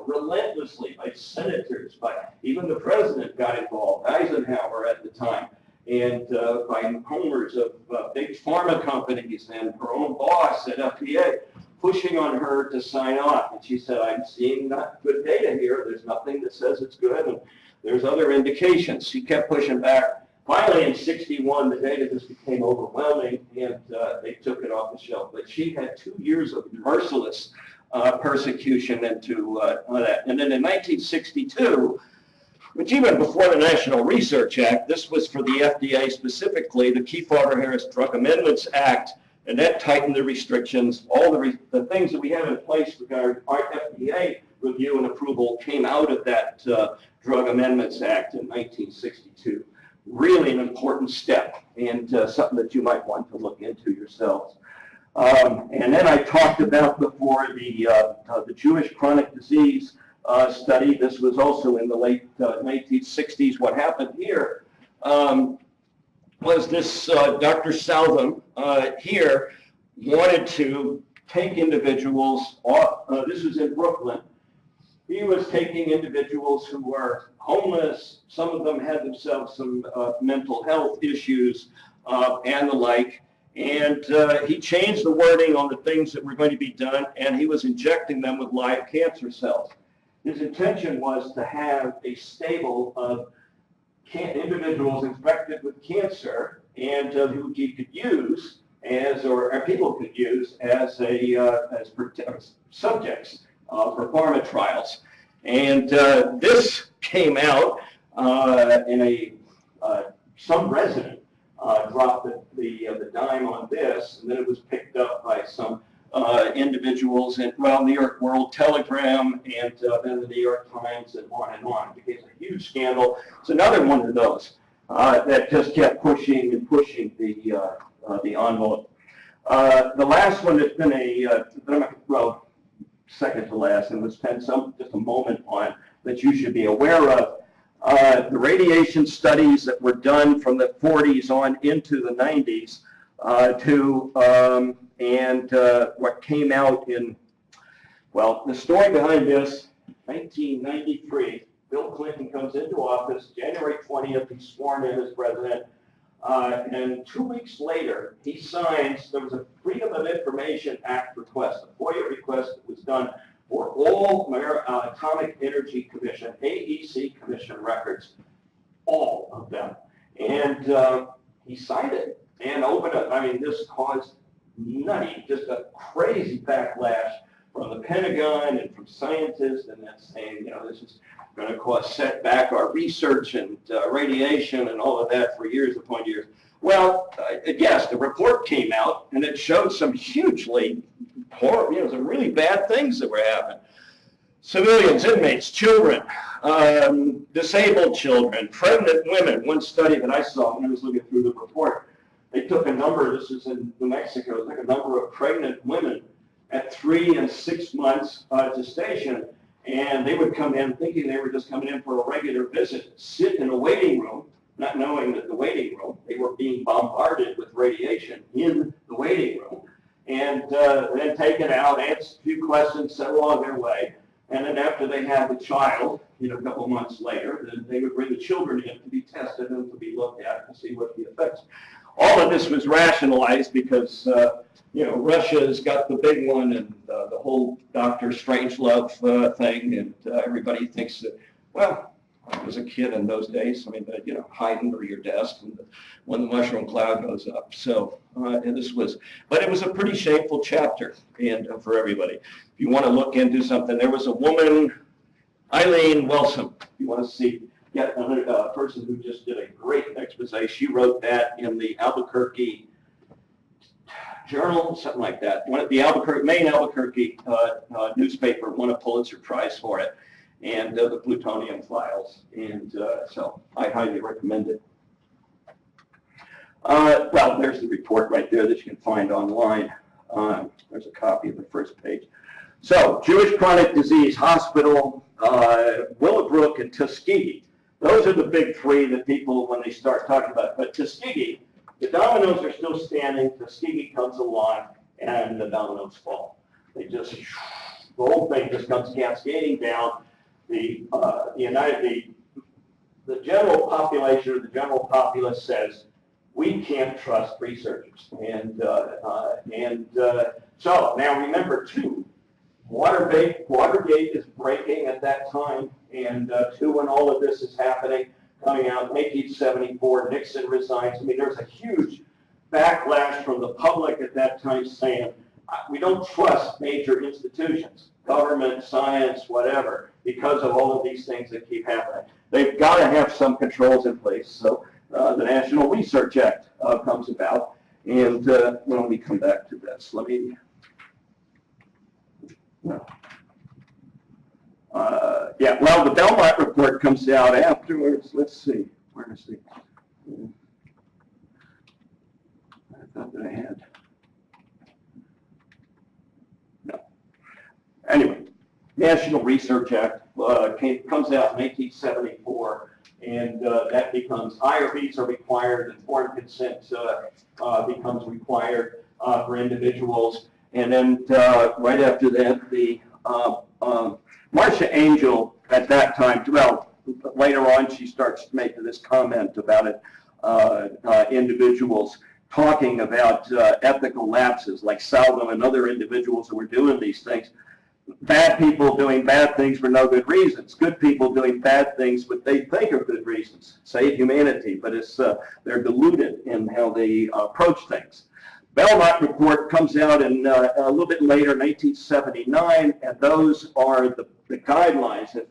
relentlessly by senators, by even the president got involved, Eisenhower at the time, and by owners of big pharma companies and her own boss at FDA, pushing on her to sign off. And she said, I'm seeing not good data here. There's nothing that says it's good, and there's other indications. She kept pushing back. Finally, in 61, the data just became overwhelming, and they took it off the shelf. But she had 2 years of merciless persecution into that. And then in 1962, which even before the National Research Act, this was for the FDA specifically, the Kefauver-Harris Drug Amendments Act, and that tightened the restrictions. All the things that we have in place regarding our FDA review and approval came out of that Drug Amendments Act in 1962. Really an important step, and something that you might want to look into yourselves. And then I talked about before the Jewish chronic disease study. This was also in the late 1960s. What happened here was this Dr. Salvum here wanted to take individuals off. This was in Brooklyn. He was taking individuals who were homeless. Some of them had themselves some mental health issues and the like. And he changed the wording on the things that were going to be done, and he was injecting them with live cancer cells. His intention was to have a stable of individuals infected with cancer and who he could use as, or people could use as subjects for pharma trials. And this came out in some resident dropped the dime on this, and then it was picked up by some individuals in, well, New York World Telegram and then the New York Times and on and on. It became a huge scandal. It's another one of those that just kept pushing and pushing the envelope. The last one that's been well, second to last, and we'll spend just a moment on that you should be aware of. The radiation studies that were done from the 40s on into the 90s what came out in, well, the story behind this, 1993, Bill Clinton comes into office, January 20th, he's sworn in as president, and 2 weeks later, he signs, there was a Freedom of Information Act request, a FOIA request that was done for all Atomic Energy Commission, AEC Commission records, all of them. And he signed it and opened up. I mean, this caused just a crazy backlash from the Pentagon and from scientists, and that's saying, you know, this is going to cause setback our research and radiation and all of that for years upon years. Well, yes, the report came out and it showed some hugely horrible, you know, some really bad things that were happening. Civilians, inmates, children, disabled children, pregnant women. One study that I saw when I was looking through the report, they took a number, this is in New Mexico, they took a number of pregnant women at 3 and 6 months gestation, and they would come in thinking they were just coming in for a regular visit, sit in a waiting room, not knowing that the waiting room, they were being bombarded with radiation in the waiting room, and then taken out, answered a few questions, sent along their way, and then after they had the child, you know, a couple months later, then they would bring the children in to be tested and to be looked at to see what the effects. All of this was rationalized because, you know, Russia's got the big one and the whole Dr. Strangelove thing, and everybody thinks that, well, I was a kid in those days. I mean, you know, hide under your desk when the mushroom cloud goes up. So, and this was, but it was a pretty shameful chapter, and for everybody. If you want to look into something, there was a woman, Eileen Wilson. If you want to see yet another person who just did a great expose. She wrote that in the Albuquerque Journal, something like that. One of the main Albuquerque newspaper won a Pulitzer Prize for it, and the plutonium files. And so I highly recommend it. Well, there's the report right there that you can find online. There's a copy of the first page. So, Jewish Chronic Disease Hospital, Willowbrook, and Tuskegee. Those are the big three that people, when they start talking about. But Tuskegee, the dominoes are still standing. Tuskegee comes along, and the dominoes fall. They just, the whole thing just comes cascading down. The general population or the general populace says, we can't trust researchers. And so now remember, too, Watergate is breaking at that time, and too, when all of this is happening, coming out in 1874, Nixon resigns. I mean, there's a huge backlash from the public at that time saying, we don't trust major institutions, government, science, whatever, because of all of these things that keep happening. They've got to have some controls in place. So the National Research Act comes about, and when we come back to this, let me. Yeah, well, the Belmont report comes out afterwards. Let's see. Where is the? I thought that I had. No. Anyway, National Research Act comes out in 1974, and that becomes IRBs are required, informed consent becomes required for individuals. And then right after that, the Marcia Angel at that time, well, later on she starts making this comment about it, individuals talking about ethical lapses like Salvo and other individuals who were doing these things. Bad people doing bad things for no good reasons. Good people doing bad things what they think are good reasons. Save humanity, but it's they're deluded in how they approach things. Belmont report comes out in a little bit later, 1979, and those are the guidelines that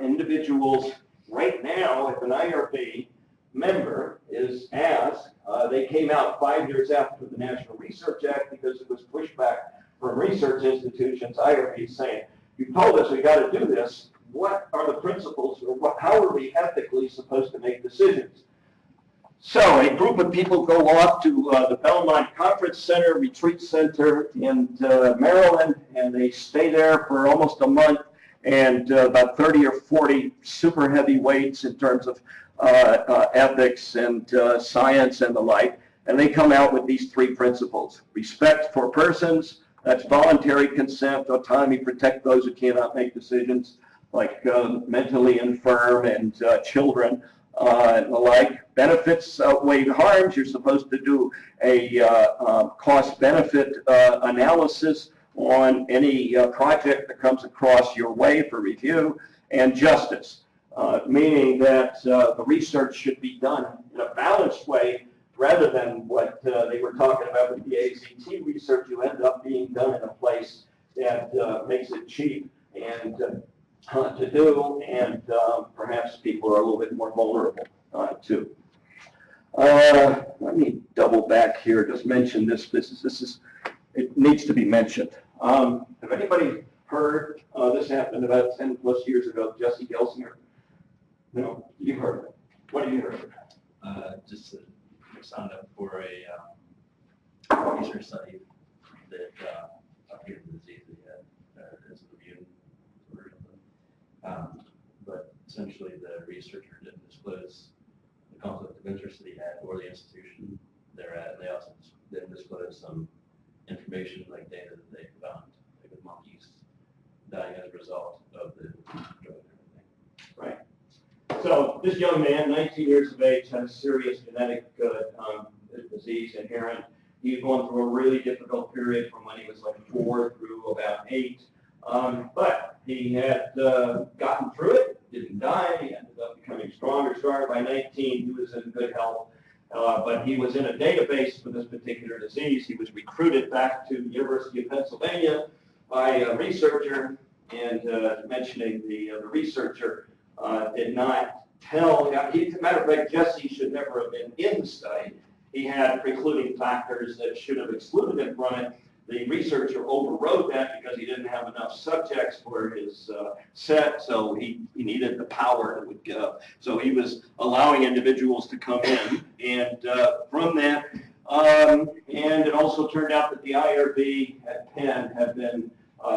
individuals right now, if an IRB member is asked, they came out 5 years after the National Research Act because it was pushback from research institutions, IRB, saying, you told us we got to do this. What are the principles, or how are we ethically supposed to make decisions? So a group of people go off to the Belmont Conference Center, Retreat Center in Maryland, and they stay there for almost a month, and about 30 or 40 super heavyweights in terms of ethics and science and the like, and they come out with these three principles. Respect for persons, that's voluntary consent, autonomy, protect those who cannot make decisions, like mentally infirm and children and the like. Benefits outweigh harms. You're supposed to do a cost-benefit analysis on any project that comes across your way for review. And justice, meaning that the research should be done in a balanced way rather than what they were talking about with the AZT research. You end up being done in a place that makes it cheap and to do, and perhaps people are a little bit more vulnerable too. Let me double back here. Just mention this. It needs to be mentioned. Have anybody heard this happened about 10 plus years ago? Jesse Gelsinger. No, you've heard of it. What have you heard of it? Just signed up for a research study that updated the disease they had as a review version of them. But essentially, the researcher didn't disclose the conflict of interest that he had or the institution they're at. They also didn't disclose some information like data that they found, like with monkeys dying as a result of the drug and everything. Right. So this young man, 19 years of age, had a serious genetic disease inherent. He'd gone through a really difficult period from when he was like 4 through about 8. But he had gotten through it, didn't die. He ended up becoming stronger. By 19, he was in good health. But he was in a database for this particular disease. He was recruited back to the University of Pennsylvania by a researcher, and mentioning the researcher did not tell. As a matter of fact, Jesse should never have been in the study. He had precluding factors that should have excluded him from it. The researcher overrode that because he didn't have enough subjects for his set, so he needed the power that would go. So he was allowing individuals to come in, and from that, and it also turned out that the IRB at Penn had been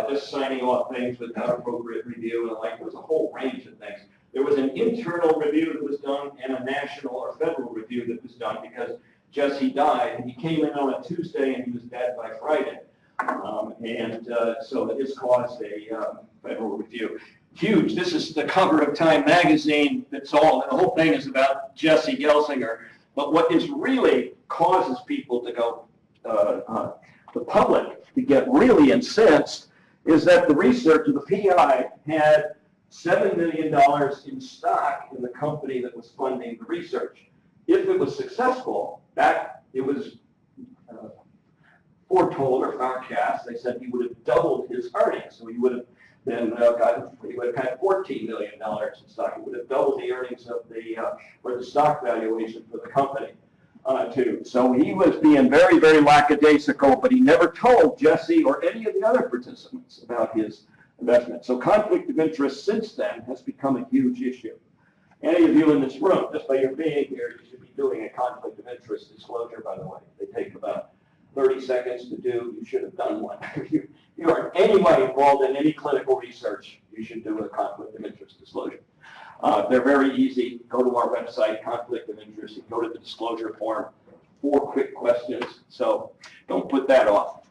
just signing off things without appropriate review, and like there was a whole range of things. There was an internal review that was done and a national or federal review that was done because Jesse died. He came in on a Tuesday and he was dead by Friday. So this caused a federal review. Huge. This is the cover of Time magazine. The whole thing is about Jesse Gelsinger. But what is really causes people to go, the public to get really incensed, is that the researcher, the PI, had $7 million in stock in the company that was funding the research. If it was successful, it was foretold or forecast. They said he would have doubled his earnings, so he would have then he would have had $14 million in stock. He would have doubled the earnings of the stock valuation for the company too. So he was being very, very lackadaisical, but he never told Jesse or any of the other participants about his investment. So conflict of interest since then has become a huge issue. Any of you in this room, just by your being here, you should be doing a conflict of interest disclosure, by the way. They take about 30 seconds to do. You should have done one. If you are in any way involved in any clinical research, you should do a conflict of interest disclosure. They're very easy. Go to our website, conflict of interest. You go to the disclosure form, 4 quick questions. So don't put that off.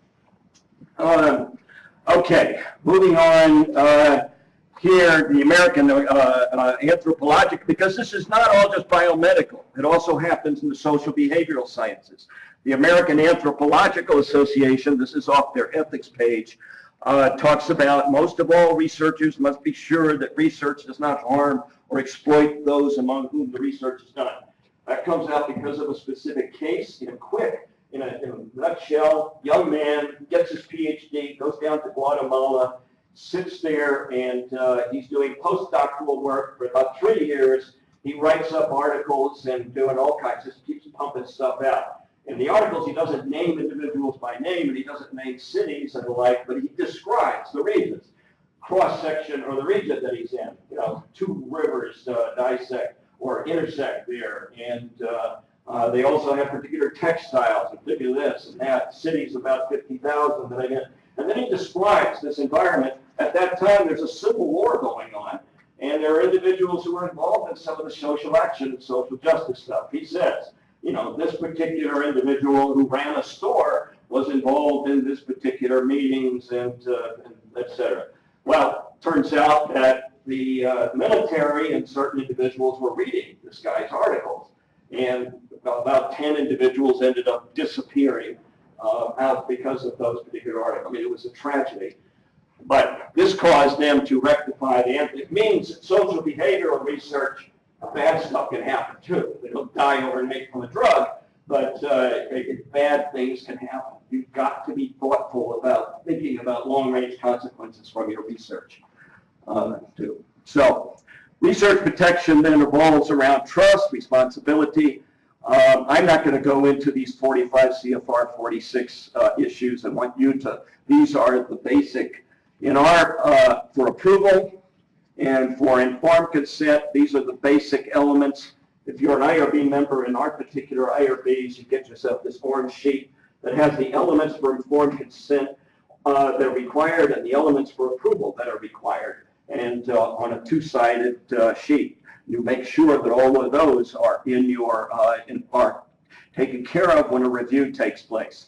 Okay, moving on. Here, the American anthropologic, because this is not all just biomedical. It also happens in the social behavioral sciences. The American Anthropological Association, this is off their ethics page, talks about most of all researchers must be sure that research does not harm or exploit those among whom the research is done. That comes out because of a specific case. In a nutshell, young man gets his Ph.D., goes down to Guatemala, sits there, and he's doing postdoctoral work for about 3 years. He writes up articles and doing all kinds, just keeps pumping stuff out. In the articles, he doesn't name individuals by name, and he doesn't name cities and the like, but he describes the regions, cross-section, or the region that he's in. You know, two rivers dissect or intersect there, and they also have particular textiles, and think of this and that, cities about 50,000 that I get. And then he describes this environment. At that time, there's a civil war going on, and there are individuals who are involved in some of the social action and social justice stuff. He says, you know, this particular individual who ran a store was involved in this particular meetings and et cetera. Well, turns out that the military and certain individuals were reading this guy's articles, and about 10 individuals ended up disappearing out because of those particular articles. I mean, it was a tragedy. But this caused them to rectify the end. It means social behavioral research, bad stuff can happen too. They don't die overnight from a drug, but bad things can happen. You've got to be thoughtful about thinking about long-range consequences from your research too. So research protection then revolves around trust, responsibility. I'm not going to go into these 45 CFR 46 issues. I want you to, these are the basic, in our, for approval and for informed consent, these are the basic elements. If you're an IRB member in our particular IRBs, you get yourself this orange sheet that has the elements for informed consent that are required and the elements for approval that are required. And on a two-sided sheet, you make sure that all of those are in your, are taken care of when a review takes place.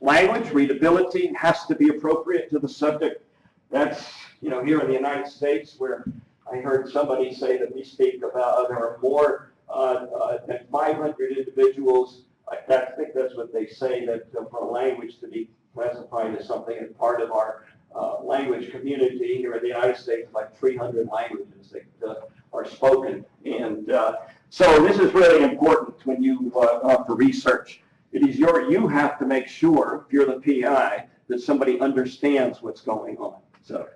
Language, readability has to be appropriate to the subject. That's, you know, here in the United States where I heard somebody say that we speak about, there are more than 500 individuals. I think that's what they say, that for a language to be classified as something as part of our language community here in the United States, like 300 languages that are spoken. And so this is really important when you, for research. It is you have to make sure, if you're the PI, that somebody understands what's going on. So,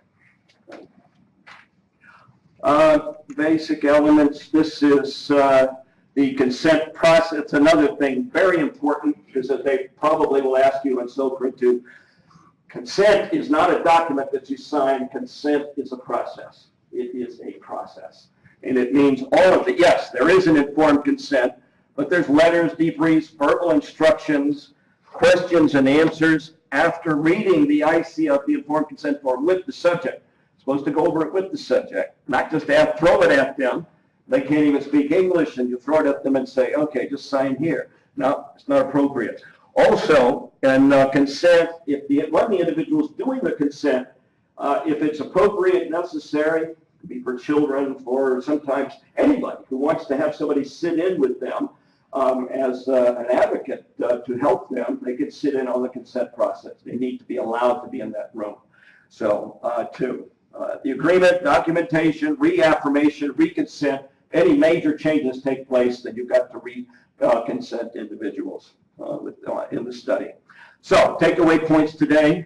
basic elements, this is the consent process. It's another thing very important because they probably will ask you and so forth to. Consent is not a document that you sign. Consent is a process. It is a process. And it means all of it. Yes, there is an informed consent, but there's letters, debriefs, verbal instructions, questions and answers after reading the IC of the informed consent form with the subject. You're supposed to go over it with the subject, not just throw it at them. They can't even speak English and you throw it at them and say, okay, just sign here. No, it's not appropriate. Also, in consent, if one of the individuals doing the consent, if it's appropriate, necessary, it could be for children, for sometimes anybody who wants to have somebody sit in with them as an advocate to help them, they could sit in on the consent process. They need to be allowed to be in that room. So, the agreement, documentation, reaffirmation, reconsent, any major changes take place, then you've got to re-consent individuals in the study. So, takeaway points today.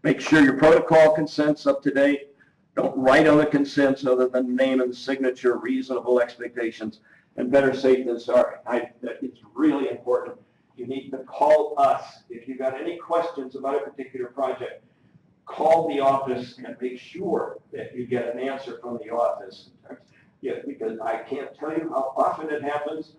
Make sure your protocol consent's up to date. Don't write on the consents other than the name and the signature, reasonable expectations, and better safe than sorry. It's really important. You need to call us. If you've got any questions about a particular project, call the office and make sure that you get an answer from the office. Yeah, because I can't tell you how often it happens.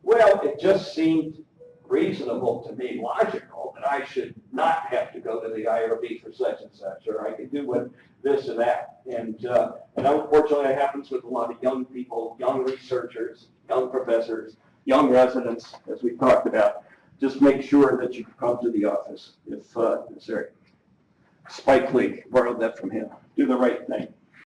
Well, it just seemed reasonable to me, logical, that I should not have to go to the IRB for such and such, or I could do with this and that. And unfortunately, it happens with a lot of young people, young researchers, young professors, young residents, as we talked about. Just make sure that you come to the office if necessary. Spike Lee, borrowed that from him. Do the right thing.